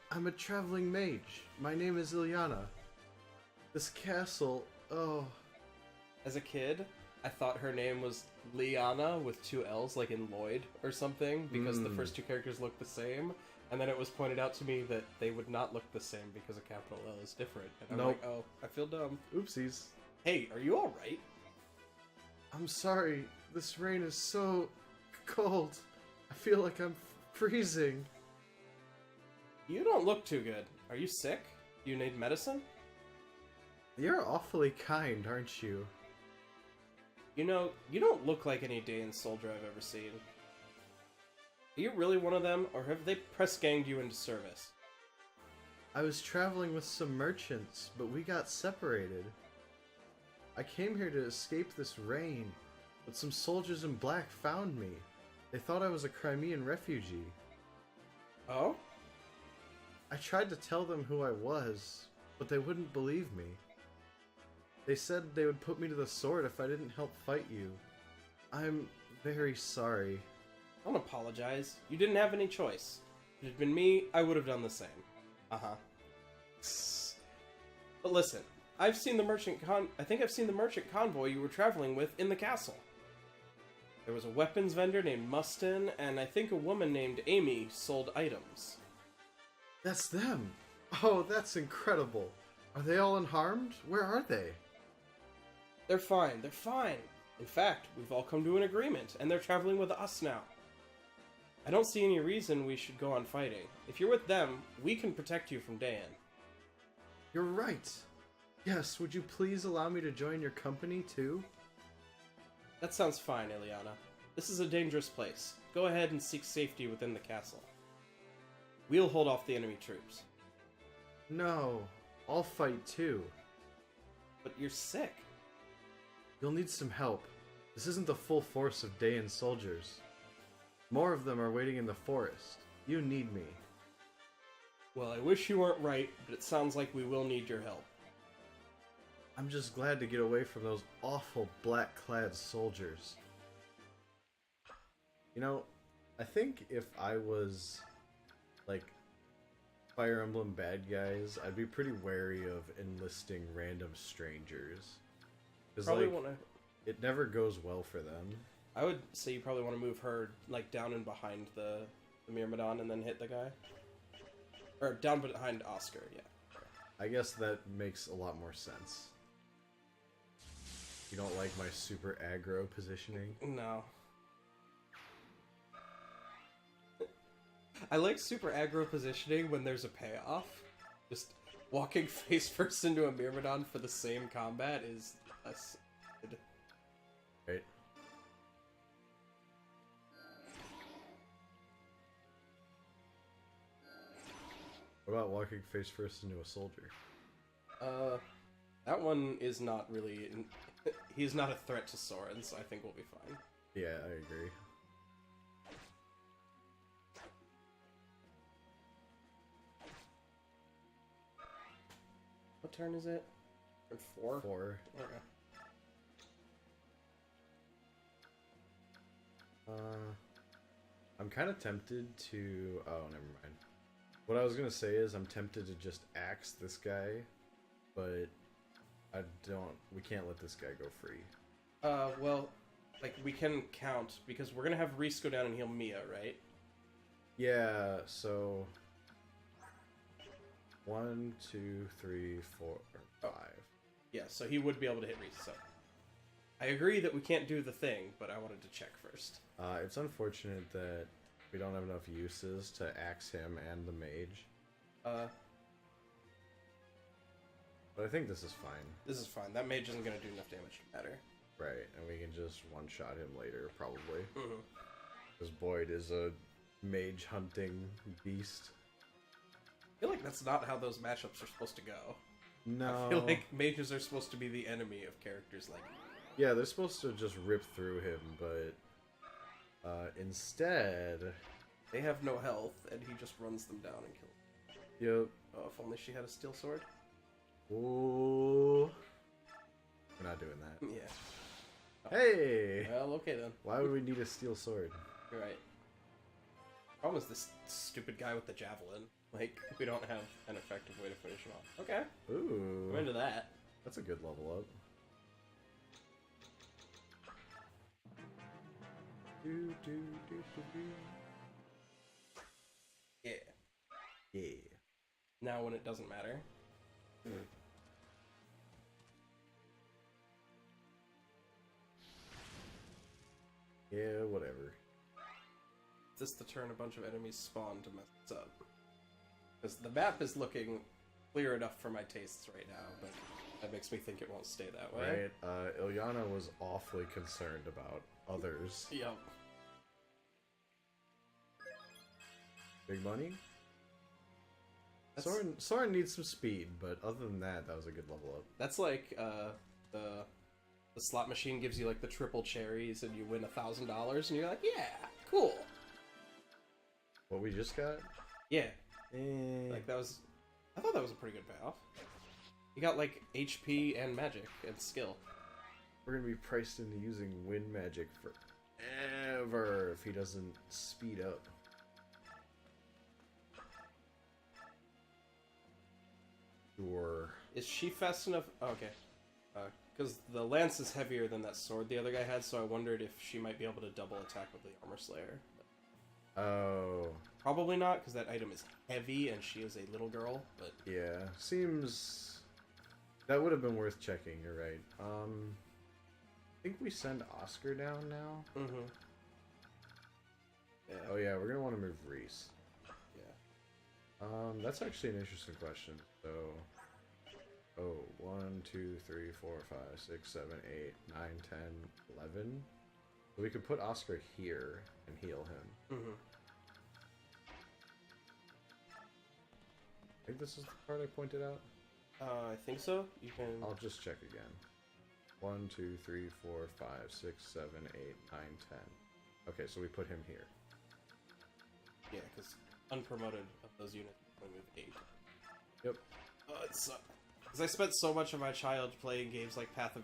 Speaker 2: I'm a traveling mage. My name is Ilyana. This castle... Oh...
Speaker 1: As a kid, I thought her name was Liana with 2 L's, like in Lloyd or something, because the first 2 characters look the same. And then it was pointed out to me that they would not look the same because a capital L is different. And I'm like, oh, I feel dumb.
Speaker 2: Oopsies.
Speaker 1: Hey, are you alright?
Speaker 2: I'm sorry. This rain is so cold. I feel like I'm freezing.
Speaker 1: You don't look too good. Are you sick? You need medicine?
Speaker 2: You're awfully kind, aren't you?
Speaker 1: You know, you don't look like any Daean soldier I've ever seen. Are you really one of them, or have they press-ganged you into service?
Speaker 2: I was traveling with some merchants, but we got separated. I came here to escape this rain, but some soldiers in black found me. They thought I was a Crimean refugee.
Speaker 1: Oh?
Speaker 2: I tried to tell them who I was, but they wouldn't believe me. They said they would put me to the sword if I didn't help fight you. I'm very sorry.
Speaker 1: Don't apologize. You didn't have any choice. If it had been me, I would have done the same. Uh-huh. But listen, I think I've seen the merchant convoy you were traveling with in the castle. There was a weapons vendor named Mustin, and I think a woman named Amy sold items.
Speaker 2: That's them! Oh, that's incredible! Are they all unharmed? Where are they?
Speaker 1: They're fine, they're fine. In fact, we've all come to an agreement, and they're traveling with us now. I don't see any reason we should go on fighting. If you're with them, we can protect you from Daean.
Speaker 2: You're right! Yes, would you please allow me to join your company, too?
Speaker 1: That sounds fine, Ilyana. This is a dangerous place. Go ahead and seek safety within the castle. We'll hold off the enemy troops.
Speaker 2: No, I'll fight too.
Speaker 1: But you're sick.
Speaker 2: You'll need some help. This isn't the full force of Daean soldiers. More of them are waiting in the forest. You need me.
Speaker 1: Well, I wish you weren't right, but it sounds like we will need your help.
Speaker 2: I'm just glad to get away from those awful black-clad soldiers. You know, I think if I was, like, Fire Emblem bad guys, I'd be pretty wary of enlisting random strangers. Because,
Speaker 1: Probably
Speaker 2: like,
Speaker 1: want to.
Speaker 2: it never goes well for them.
Speaker 1: I would say you probably want to move her like down and behind the myrmidon and then hit the guy, or down behind Oscar. Yeah.
Speaker 2: I guess that makes a lot more sense. You don't like my super aggro positioning?
Speaker 1: No. I like super aggro positioning when there's a payoff. Just walking face first into a myrmidon for the same combat is less good.
Speaker 2: Right. What about walking face first into a soldier?
Speaker 1: That one is not really. He's not a threat to Soren, so I think we'll be fine.
Speaker 2: Yeah, I agree.
Speaker 1: What turn is it? Turn 4?
Speaker 2: 4.
Speaker 1: Okay.
Speaker 2: I'm kind of tempted to... Oh, never mind. What I was gonna say is I'm tempted to just axe this guy, but I don't... We can't let this guy go free.
Speaker 1: Well, like, we can count, because we're gonna have Rhys go down and heal Mia, right?
Speaker 2: Yeah, so... 1, 2, 3, 4, 5.
Speaker 1: Yeah, so he would be able to hit Rhys, so... I agree that we can't do the thing, but I wanted to check first.
Speaker 2: It's unfortunate that we don't have enough uses to axe him and the mage. But I think this is fine.
Speaker 1: This is fine. That mage isn't gonna do enough damage to matter.
Speaker 2: Right, and we can just one-shot him later, probably.
Speaker 1: Mm-hmm.
Speaker 2: Because Boyd is a mage-hunting beast.
Speaker 1: I feel like that's not how those matchups are supposed to go.
Speaker 2: No.
Speaker 1: I feel like mages are supposed to be the enemy of characters like...
Speaker 2: Yeah, they're supposed to just rip through him, but... instead...
Speaker 1: They have no health, and he just runs them down and kills them.
Speaker 2: Yep.
Speaker 1: Oh, if only she had a steel sword.
Speaker 2: Ooh. We're not doing that.
Speaker 1: Yeah. Oh.
Speaker 2: Hey!
Speaker 1: Well, okay then.
Speaker 2: Why would we need a steel sword?
Speaker 1: You're right. Problem is this stupid guy with the javelin. Like, we don't have an effective way to finish him off. Okay.
Speaker 2: Ooh.
Speaker 1: I'm into that.
Speaker 2: That's a good level up.
Speaker 1: Yeah.
Speaker 2: Yeah.
Speaker 1: Now when it doesn't matter.
Speaker 2: Yeah, whatever.
Speaker 1: Is this the turn a bunch of enemies spawn to mess us up? Because the map is looking clear enough for my tastes right now, but that makes me think it won't stay that way.
Speaker 2: Right, Ilyana was awfully concerned about others.
Speaker 1: Yep.
Speaker 2: Big money?
Speaker 1: That's-
Speaker 2: Soren needs some speed, but other than that, that was a good level up.
Speaker 1: That's like, the slot machine gives you like the triple cherries and you win $1,000 and you're like, yeah, cool.
Speaker 2: What we just got?
Speaker 1: Yeah.
Speaker 2: Eh.
Speaker 1: Like that was, I thought that was a pretty good payoff. You got like HP and magic and skill.
Speaker 2: We're gonna be priced into using wind magic forever if he doesn't speed up. Sure.
Speaker 1: Is she fast enough? Oh, okay. Because the lance is heavier than that sword the other guy had, so I wondered if she might be able to double attack with the armor slayer.
Speaker 2: Oh.
Speaker 1: Probably not, because that item is heavy and she is a little girl, but...
Speaker 2: Yeah, seems... That would have been worth checking, you're right. I think we send Oscar down now?
Speaker 1: Mm-hmm. Yeah.
Speaker 2: Oh yeah, we're gonna want to move Rhys.
Speaker 1: Yeah.
Speaker 2: That's actually an interesting question. So... Oh, 1, 2, 3, 4, 5, 6, 7, 8, 9, 10, 11. So we could put Oscar here and heal him.
Speaker 1: Mm-hmm.
Speaker 2: think this is the part I pointed out.
Speaker 1: I think so. You can.
Speaker 2: I'll just check again. 1, 2, 3, 4, 5, 6, 7, 8, 9, 10. Okay, so we put him here.
Speaker 1: Yeah, because unpromoted of those units only move 8.
Speaker 2: Yep.
Speaker 1: Oh, it sucks. Because I spent so much of my child playing games like Path of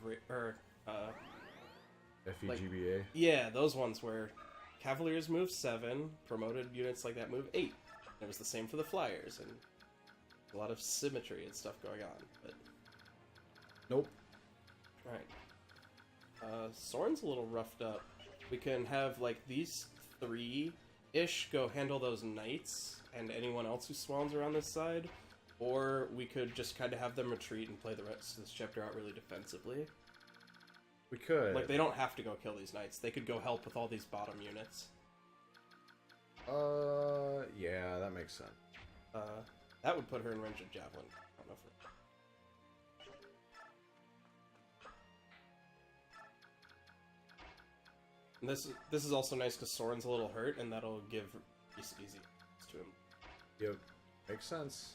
Speaker 2: FEGBA.
Speaker 1: yeah, those ones where Cavaliers move 7, promoted units like that move 8. And it was the same for the Flyers, and a lot of symmetry and stuff going on, but...
Speaker 2: Nope.
Speaker 1: Alright. Soren's a little roughed up. We can have, like, these 3-ish go handle those knights, and anyone else who spawns around this side, or we could just kind of have them retreat and play the rest of this chapter out really defensively.
Speaker 2: We could.
Speaker 1: Like, they don't have to go kill these knights. They could go help with all these bottom units.
Speaker 2: Yeah, that makes sense.
Speaker 1: That would put her in range of Javelin. I don't know if... And this is also nice because Soren's a little hurt, and that'll give Rhys easy to him.
Speaker 2: Yep, makes sense.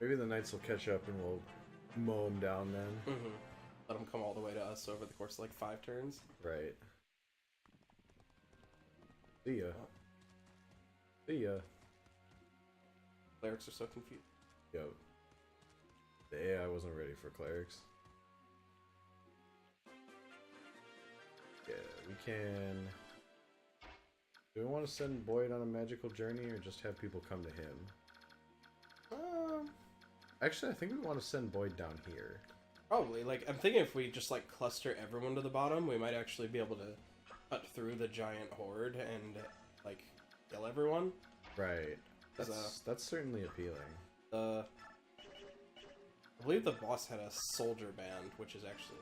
Speaker 2: Maybe the knights will catch up and we'll mow them down then.
Speaker 1: Mm-hmm. Let them come all the way to us over the course of like 5 turns.
Speaker 2: Right. See ya. See ya.
Speaker 1: Clerics are so confused.
Speaker 2: Yep. The AI wasn't ready for clerics. Yeah, we can... Do we want to send Boyd on a magical journey or just have people come to him? Actually, I think we want to send Boyd down here.
Speaker 1: Probably. Like, I'm thinking if we just, like, cluster everyone to the bottom, we might actually be able to cut through the giant horde and, like, kill everyone.
Speaker 2: Right. That's certainly appealing.
Speaker 1: I believe the boss had a soldier band, which is actually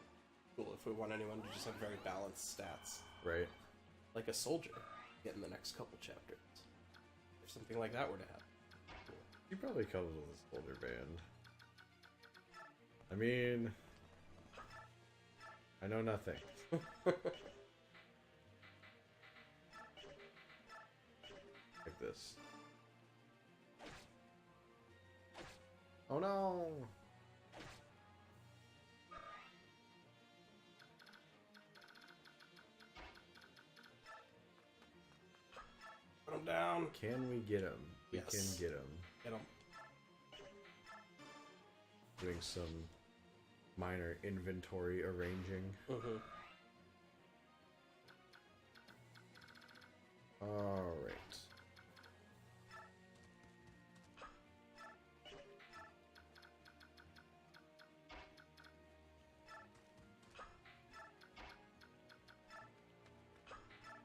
Speaker 1: cool if we want anyone to just have very balanced stats.
Speaker 2: Right.
Speaker 1: Like a soldier get in the next couple chapters. If something like that were to happen.
Speaker 2: He probably comes with a soldier band. I mean... I know nothing. Like this. Oh no!
Speaker 1: Put him down.
Speaker 2: Can we get him? We
Speaker 1: Yes.
Speaker 2: can get him.
Speaker 1: Get him.
Speaker 2: Doing some minor inventory arranging.
Speaker 1: Mm-hmm.
Speaker 2: Alright.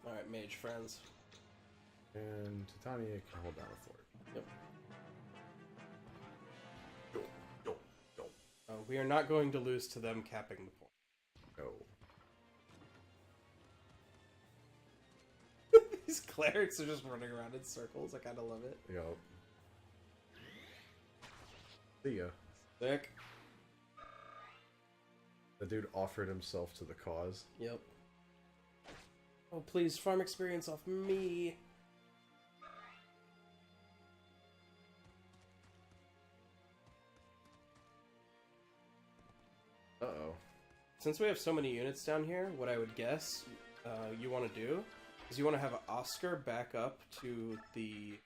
Speaker 1: Alright, mage friends.
Speaker 2: And Titania can hold down the fort.
Speaker 1: Yep. We are not going to lose to them capping the point.
Speaker 2: No.
Speaker 1: These clerics are just running around in circles. I kind of love it.
Speaker 2: Yup. See ya.
Speaker 1: Sick.
Speaker 2: The dude offered himself to the cause.
Speaker 1: Yep. Oh, please, farm experience off me.
Speaker 2: Uh-oh.
Speaker 1: Since we have so many units down here, what I would guess you want to do is you want to have Oscar back up to the...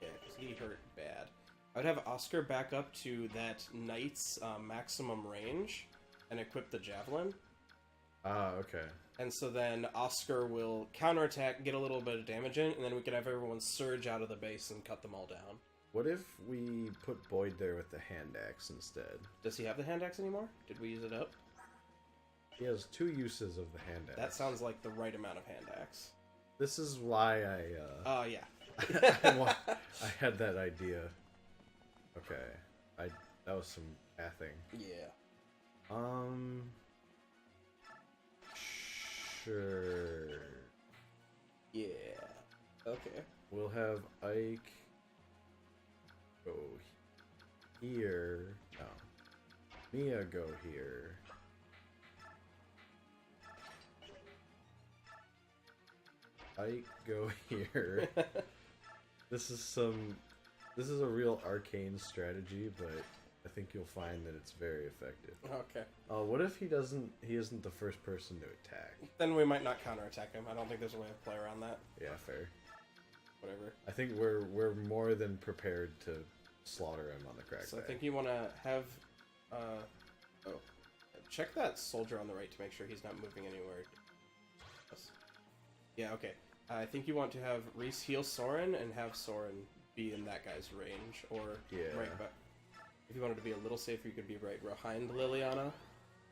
Speaker 1: Yeah, because he hurt bad. I would have Oscar back up to that knight's maximum range and equip the javelin.
Speaker 2: Ah, okay.
Speaker 1: And so then Oscar will counterattack, get a little bit of damage in, and then we can have everyone surge out of the base and cut them all down.
Speaker 2: What if we put Boyd there with the hand axe instead?
Speaker 1: Does he have the hand axe anymore? Did we use it up?
Speaker 2: He has 2 uses of the hand axe.
Speaker 1: That sounds like the right amount of hand axe.
Speaker 2: This is why
Speaker 1: Yeah.
Speaker 2: I had that idea. Okay. That was some pathing.
Speaker 1: Yeah.
Speaker 2: Sure.
Speaker 1: Yeah. Okay.
Speaker 2: We'll have Ike go here. No. Mia go here. Ike go here. This is some This is a real arcane strategy, but I think you'll find that it's very effective.
Speaker 1: Okay.
Speaker 2: What if he isn't the first person to attack?
Speaker 1: Then we might not counterattack him. I don't think there's a way to play around that.
Speaker 2: Yeah, fair.
Speaker 1: Whatever.
Speaker 2: I think we're more than prepared to slaughter him on the crack.
Speaker 1: So I think you want to have, check that soldier on the right to make sure he's not moving anywhere. Yeah, okay. I think you want to have Rhys heal Soren and have Soren be in that guy's range, or right, but if you wanted to be a little safer, you could be right behind Liliana.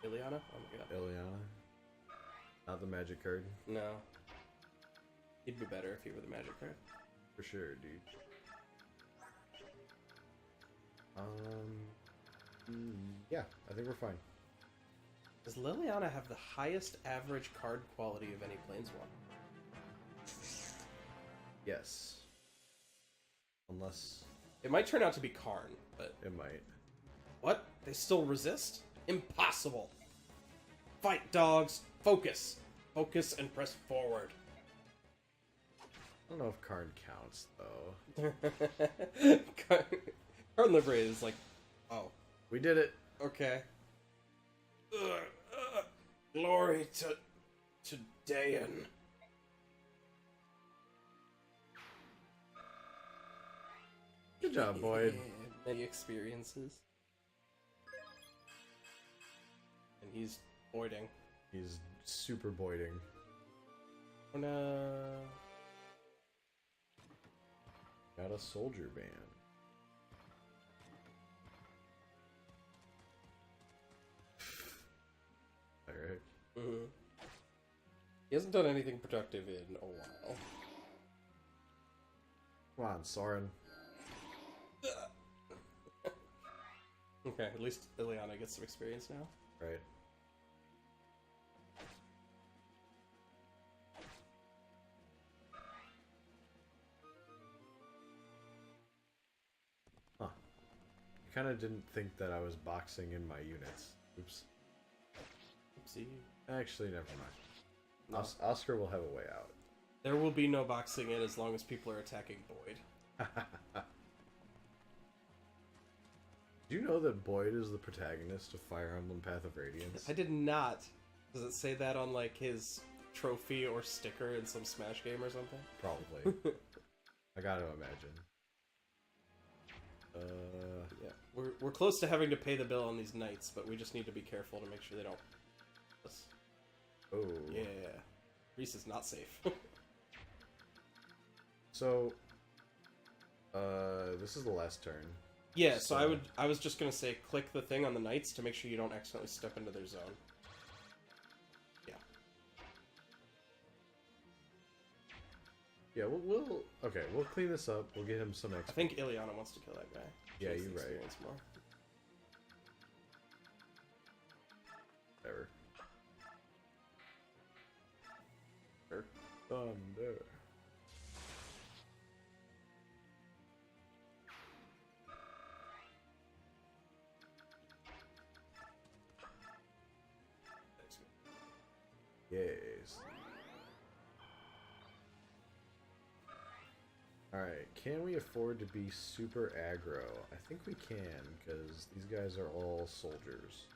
Speaker 1: Liliana? Oh my god.
Speaker 2: Liliana? Not the magic card?
Speaker 1: No. He'd be better if he were the magic card.
Speaker 2: For sure, dude. Yeah, I think we're fine.
Speaker 1: Does Liliana have the highest average card quality of any planeswalker?
Speaker 2: Yes. Unless...
Speaker 1: It might turn out to be Karn, but...
Speaker 2: It might.
Speaker 1: What? They still resist? Impossible! Fight, dogs! Focus! Focus and press forward.
Speaker 2: I don't know if Karn counts, though.
Speaker 1: Karn Liberated is like... Oh.
Speaker 2: We did it!
Speaker 1: Okay. Glory to Dayan.
Speaker 2: Good job, Boyd.
Speaker 1: Yeah, many experiences. And he's Boyding.
Speaker 2: He's super Boyding.
Speaker 1: Oh no.
Speaker 2: Got a soldier band. Alright.
Speaker 1: Mm-hmm. He hasn't done anything productive in a while.
Speaker 2: Come on, Soren.
Speaker 1: Okay, at least Liliana gets some experience now.
Speaker 2: Right. Huh. I kind of didn't think that I was boxing in my units. Oops.
Speaker 1: Oopsie.
Speaker 2: Actually, never mind.
Speaker 1: No.
Speaker 2: Oscar will have a way out.
Speaker 1: There will be no boxing in as long as people are attacking Boyd.
Speaker 2: Do you know that Boyd is the protagonist of Fire Emblem Path of Radiance?
Speaker 1: I did not. Does it say that on like his trophy or sticker in some Smash game or something?
Speaker 2: Probably. I gotta imagine.
Speaker 1: Yeah, we're close to having to pay the bill on these knights, but we just need to be careful to make sure they don't.
Speaker 2: Oh.
Speaker 1: Yeah, Rhys is not safe.
Speaker 2: So, this is the last turn.
Speaker 1: Yeah, so I was just gonna say click the thing on the knights to make sure you don't accidentally step into their zone. Yeah.
Speaker 2: Yeah, we'll clean this up. We'll get him some XP.
Speaker 1: I think Ileana wants to kill that guy.
Speaker 2: Yeah,
Speaker 1: She
Speaker 2: you're
Speaker 1: needs to
Speaker 2: right.
Speaker 1: experience more.
Speaker 2: Whatever.
Speaker 1: Sure.
Speaker 2: Thunder. Yes. Alright, can we afford to be super aggro? I think we can, because these guys are all soldiers.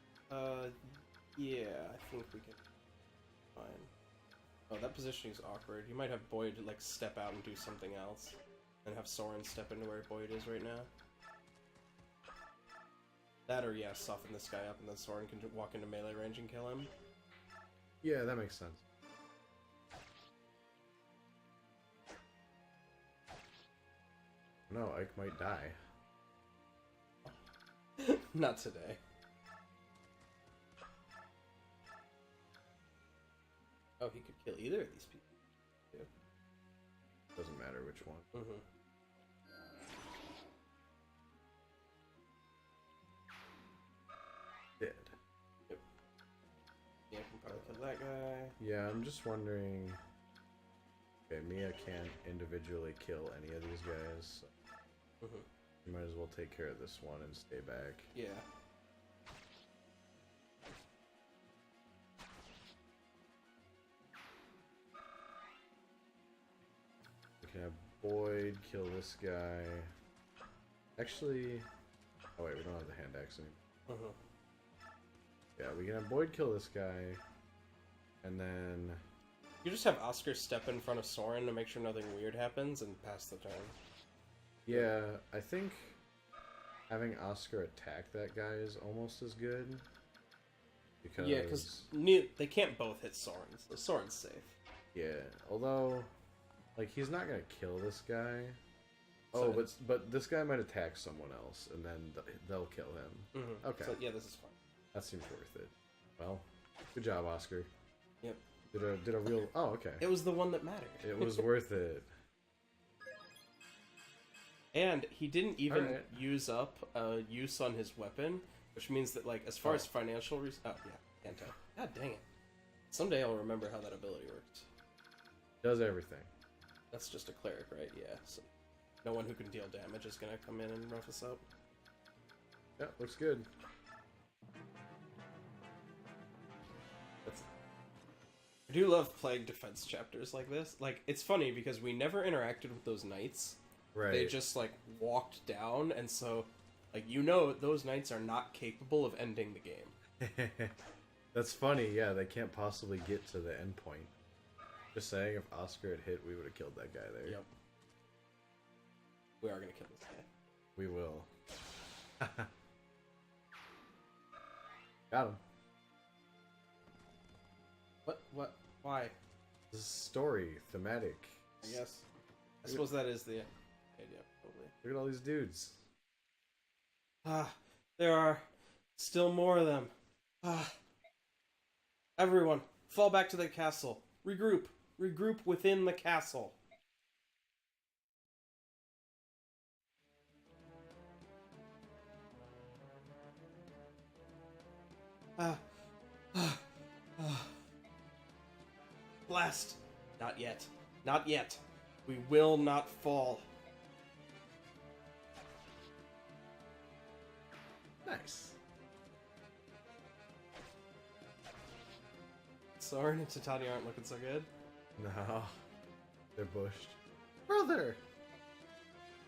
Speaker 1: Yeah, I think we can. Fine. Oh, that positioning is awkward. You might have Boyd like step out and do something else, and have Soren step into where Boyd is right now. That or yeah, soften this guy up, and then Soren can walk into melee range and kill him.
Speaker 2: Yeah, that makes sense. No, Ike might die.
Speaker 1: Not today. Oh, he could kill either of these people. Yeah.
Speaker 2: Doesn't matter which one.
Speaker 1: Mm-hmm.
Speaker 2: Dead.
Speaker 1: Yep. Yeah, I can probably kill that guy.
Speaker 2: Yeah, I'm just wondering... Okay, Mia can't individually kill any of these guys. So
Speaker 1: Mm-hmm.
Speaker 2: you might as well take care of this one and stay back.
Speaker 1: Yeah.
Speaker 2: We can have Boyd kill this guy. Actually... Oh wait, we don't have the hand axe anymore.
Speaker 1: Uh-huh.
Speaker 2: Yeah, we can have Boyd kill this guy. And then...
Speaker 1: You just have Oscar step in front of Soren to make sure nothing weird happens and pass the turn.
Speaker 2: Yeah, I think having Oscar attack that guy is almost as good. Because...
Speaker 1: Yeah, because they can't both hit Soren, so Soren's safe.
Speaker 2: Yeah, although, like, he's not gonna kill this guy.
Speaker 1: So,
Speaker 2: Oh, but this guy might attack someone else, and then they'll kill him.
Speaker 1: Mm-hmm.
Speaker 2: Okay.
Speaker 1: So, yeah, this is fine.
Speaker 2: That seems worth it. Well, good job, Oscar.
Speaker 1: Yep.
Speaker 2: Did a real... Oh, okay.
Speaker 1: It was the one that mattered.
Speaker 2: It was worth it.
Speaker 1: And he didn't even
Speaker 2: Alright.
Speaker 1: use up use on his weapon, which means that, like, as far as financial reasons... Oh, yeah, can't tell. God dang it. Someday I'll remember how that ability works.
Speaker 2: Does everything.
Speaker 1: That's just a cleric, right? Yeah, so no one who can deal damage is gonna come in and rough us up.
Speaker 2: Yeah, looks good.
Speaker 1: I do love Plague Defense chapters like this. Like, it's funny because we never interacted with those knights.
Speaker 2: Right.
Speaker 1: They just, like, walked down, and so, like, you know those knights are not capable of ending the game.
Speaker 2: That's funny, yeah, they can't possibly get to the end point. Just saying, if Oscar had hit, we would have killed that guy there.
Speaker 1: Yep. We are gonna kill this guy.
Speaker 2: We will. Got him.
Speaker 1: What? Why?
Speaker 2: This is story, thematic.
Speaker 1: I guess. I suppose that is the idea, probably.
Speaker 2: Look at all these dudes.
Speaker 1: There are still more of them. Everyone, fall back to the castle. Regroup. Regroup within the castle. Blast. Not yet. Not yet. We will not fall.
Speaker 2: Nice.
Speaker 1: Soren and Titania aren't looking so good.
Speaker 2: No. They're bushed. Brother!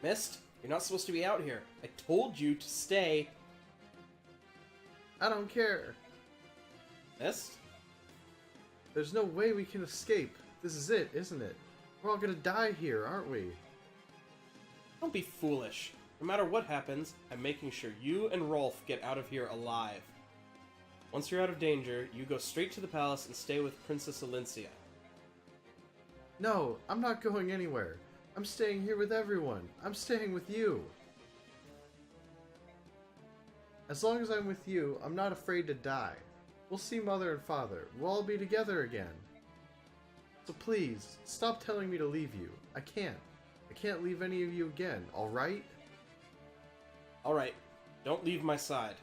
Speaker 1: Mist, you're not supposed to be out here. I told you to stay.
Speaker 2: I don't care.
Speaker 1: Mist?
Speaker 2: There's no way we can escape. This is it, isn't it? We're all gonna die here, aren't we?
Speaker 1: Don't be foolish. No matter what happens, I'm making sure you and Rolf get out of here alive. Once you're out of danger, you go straight to the palace and stay with Princess Alincia.
Speaker 2: No, I'm not going anywhere. I'm staying here with everyone. I'm staying with you. As long as I'm with you, I'm not afraid to die. We'll see Mother and Father. We'll all be together again. So please, stop telling me to leave you. I can't. I can't leave any of you again, alright?
Speaker 1: Alright, don't leave my side.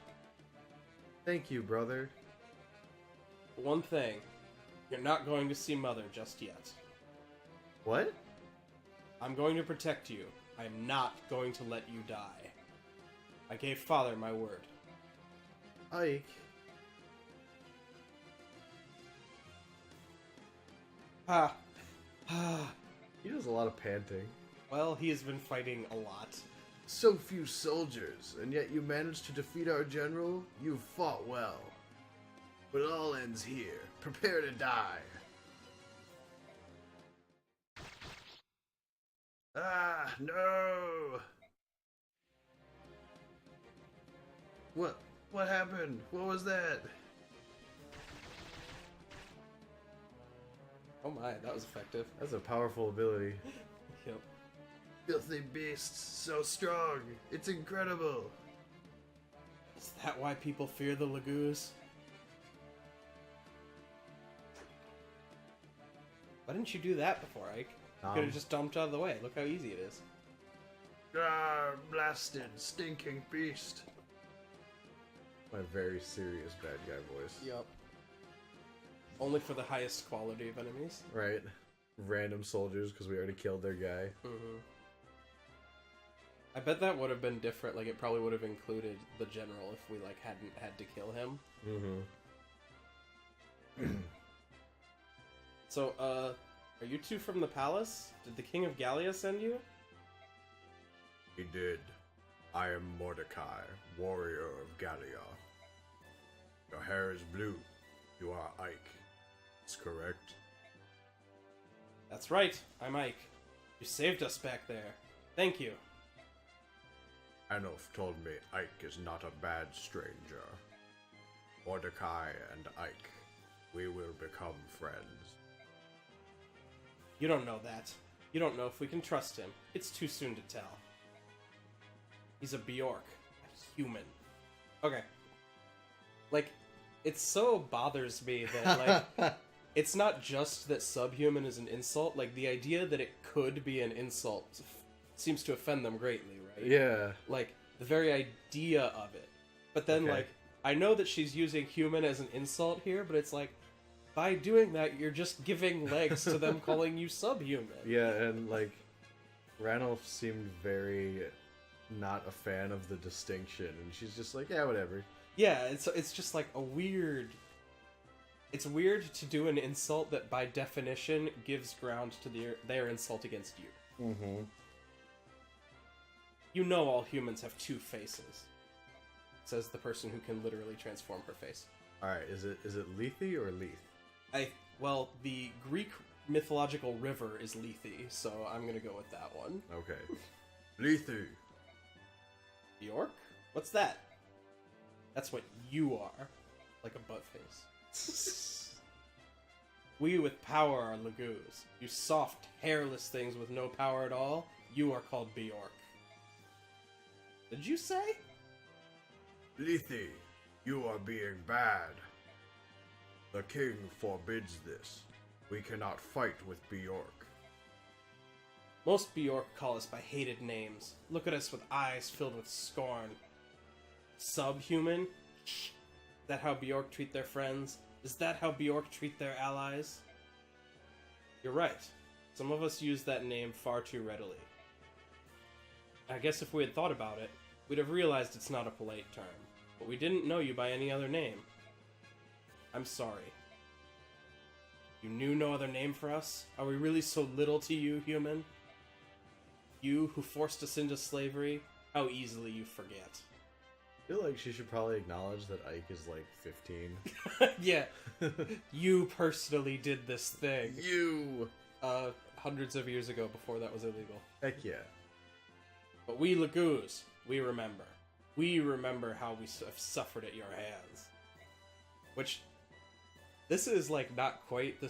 Speaker 2: Thank you, brother.
Speaker 1: But one thing, you're not going to see Mother just yet.
Speaker 2: What?
Speaker 1: I'm going to protect you. I'm not going to let you die. I gave Father my word.
Speaker 2: Ike. He does a lot of panting.
Speaker 1: Well, he has been fighting a lot.
Speaker 2: So few soldiers, and yet you managed to defeat our general? You've fought well. But it all ends here. Prepare to die. Ah, no! What happened? What was that?
Speaker 1: Oh my, that was effective.
Speaker 2: That's a powerful ability.
Speaker 1: Yep.
Speaker 2: Filthy beasts, so strong. It's incredible.
Speaker 1: Is that why people fear the Lagoos? Why didn't you do that before, Ike? You could have just dumped out of the way. Look how easy it is.
Speaker 2: Ah, blasted, stinking beast. My very serious bad guy voice.
Speaker 1: Yep. Only for the highest quality of enemies.
Speaker 2: Right. Random soldiers, because we already killed their guy.
Speaker 1: Mm-hmm. I bet that would have been different. Like, it probably would have included the general if we, like, hadn't had to kill him.
Speaker 2: Mm-hmm.
Speaker 1: So, are you two from the palace? Did the King of Gallia send you?
Speaker 2: He did. I am Mordecai, warrior of Gallia. Your hair is blue. You are Ike. That's correct.
Speaker 1: That's right, I'm Ike. You saved us back there. Thank you.
Speaker 2: Anof told me Ike is not a bad stranger. Mordecai and Ike, we will become friends.
Speaker 1: You don't know that. You don't know if we can trust him. It's too soon to tell. He's a Bjork. A human. Okay. Like, it so bothers me that, like, it's not just that subhuman is an insult. Like, the idea that it could be an insult seems to offend them greatly, right?
Speaker 2: Yeah.
Speaker 1: Like, the very idea of it. But then,
Speaker 2: Okay.
Speaker 1: like, I know that she's using human as an insult here, but it's like, by doing that, you're just giving legs to them calling you subhuman.
Speaker 2: Yeah, and like, Ranulph seemed very not a fan of the distinction, and she's just like, yeah, whatever.
Speaker 1: Yeah, it's just like a weird... It's weird to do an insult that by definition gives ground to their insult against you.
Speaker 2: Mm-hmm.
Speaker 1: You know all humans have two faces, says the person who can literally transform her face.
Speaker 2: Alright, is it Lethe or Leith?
Speaker 1: Well, the Greek mythological river is Lethe, so I'm gonna go with that one.
Speaker 2: Okay. Lethe!
Speaker 1: Bjork? What's that? That's what you are. Like a butt face. We with power are Lagoos. You soft, hairless things with no power at all, you are called Bjork. Did you say?
Speaker 2: Lethe, you are being bad. The king forbids this. We cannot fight with Bjork.
Speaker 1: Most Bjork call us by hated names. Look at us with eyes filled with scorn. Subhuman? Is that how Bjork treat their friends? Is that how Bjork treat their allies? You're right. Some of us use that name far too readily. I guess if we had thought about it, we'd have realized it's not a polite term. But we didn't know you by any other name. I'm sorry. You knew no other name for us? Are we really so little to you, human? You who forced us into slavery? How easily you forget.
Speaker 2: I feel like she should probably acknowledge that Ike is like 15.
Speaker 1: Yeah. You personally did this thing.
Speaker 2: You!
Speaker 1: Hundreds of years ago before that was illegal.
Speaker 2: Heck yeah.
Speaker 1: But we Lagoos, we remember. We remember how we have suffered at your hands. Which, this is like not quite the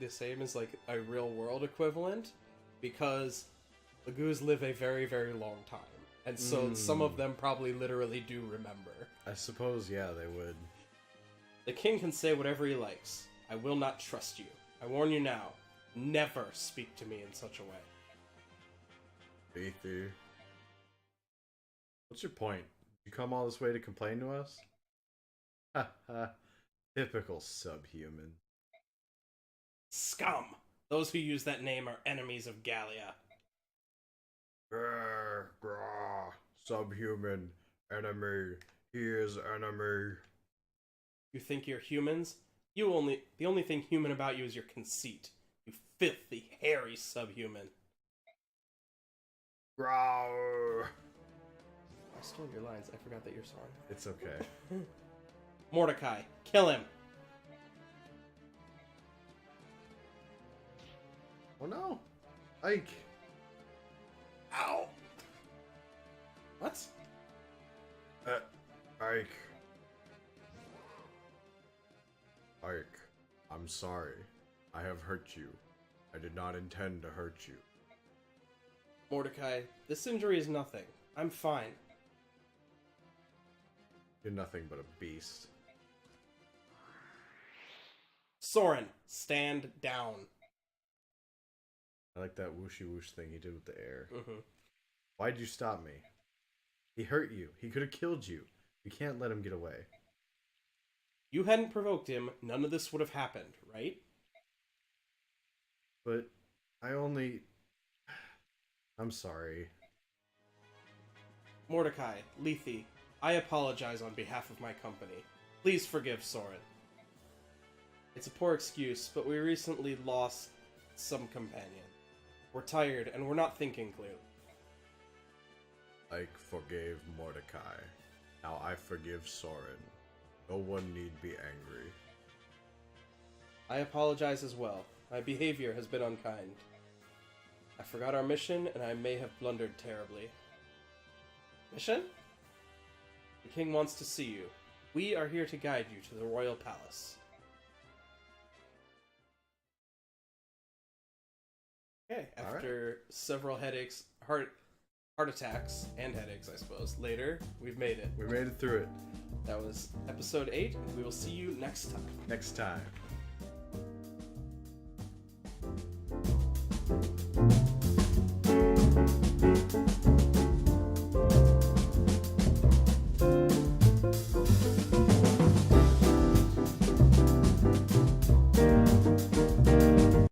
Speaker 1: same as like a real world equivalent, because Lagoos live a very, very long time. And so some of them probably literally do remember.
Speaker 2: I suppose, yeah, they would.
Speaker 1: The king can say whatever he likes. I will not trust you. I warn you now, never speak to me in such a way.
Speaker 2: Lethe. What's your point? You come all this way to complain to us? Ha ha. Typical subhuman.
Speaker 1: Scum! Those who use that name are enemies of Gallia.
Speaker 2: Grr, grr. Subhuman. Enemy. He is enemy.
Speaker 1: You think you're humans? The only thing human about you is your conceit. You filthy, hairy subhuman.
Speaker 2: Growl.
Speaker 1: I stole your lines. I forgot that you're sorry.
Speaker 2: It's okay.
Speaker 1: Mordecai, kill him!
Speaker 2: Oh no! Ike!
Speaker 1: Ow! What?
Speaker 2: Ike. Ike, I'm sorry. I have hurt you. I did not intend to hurt you.
Speaker 1: Mordecai, this injury is nothing. I'm fine.
Speaker 2: You're nothing but a beast.
Speaker 1: Soren, stand down.
Speaker 2: I like that whooshy whoosh thing he did with the air.
Speaker 1: Mm-hmm.
Speaker 2: Why'd you stop me? He hurt you. He could have killed you. You can't let him get away.
Speaker 1: You hadn't provoked him, none of this would have happened, right?
Speaker 2: But I only... I'm sorry.
Speaker 1: Mordecai, Lethe, I apologize on behalf of my company. Please forgive Soren. It's a poor excuse, but we recently lost some companion. We're tired, and we're not thinking clearly.
Speaker 2: Ike forgave Mordecai. Now I forgive Soren. No one need be angry.
Speaker 1: I apologize as well. My behavior has been unkind. I forgot our mission, and I may have blundered terribly. Mission? The king wants to see you. We are here to guide you to the royal palace. Okay, after several headaches, heart attacks, and headaches, I suppose, later, we've made it.
Speaker 2: We made it through it.
Speaker 1: That was episode 8, and we will see you next time.
Speaker 2: Next time.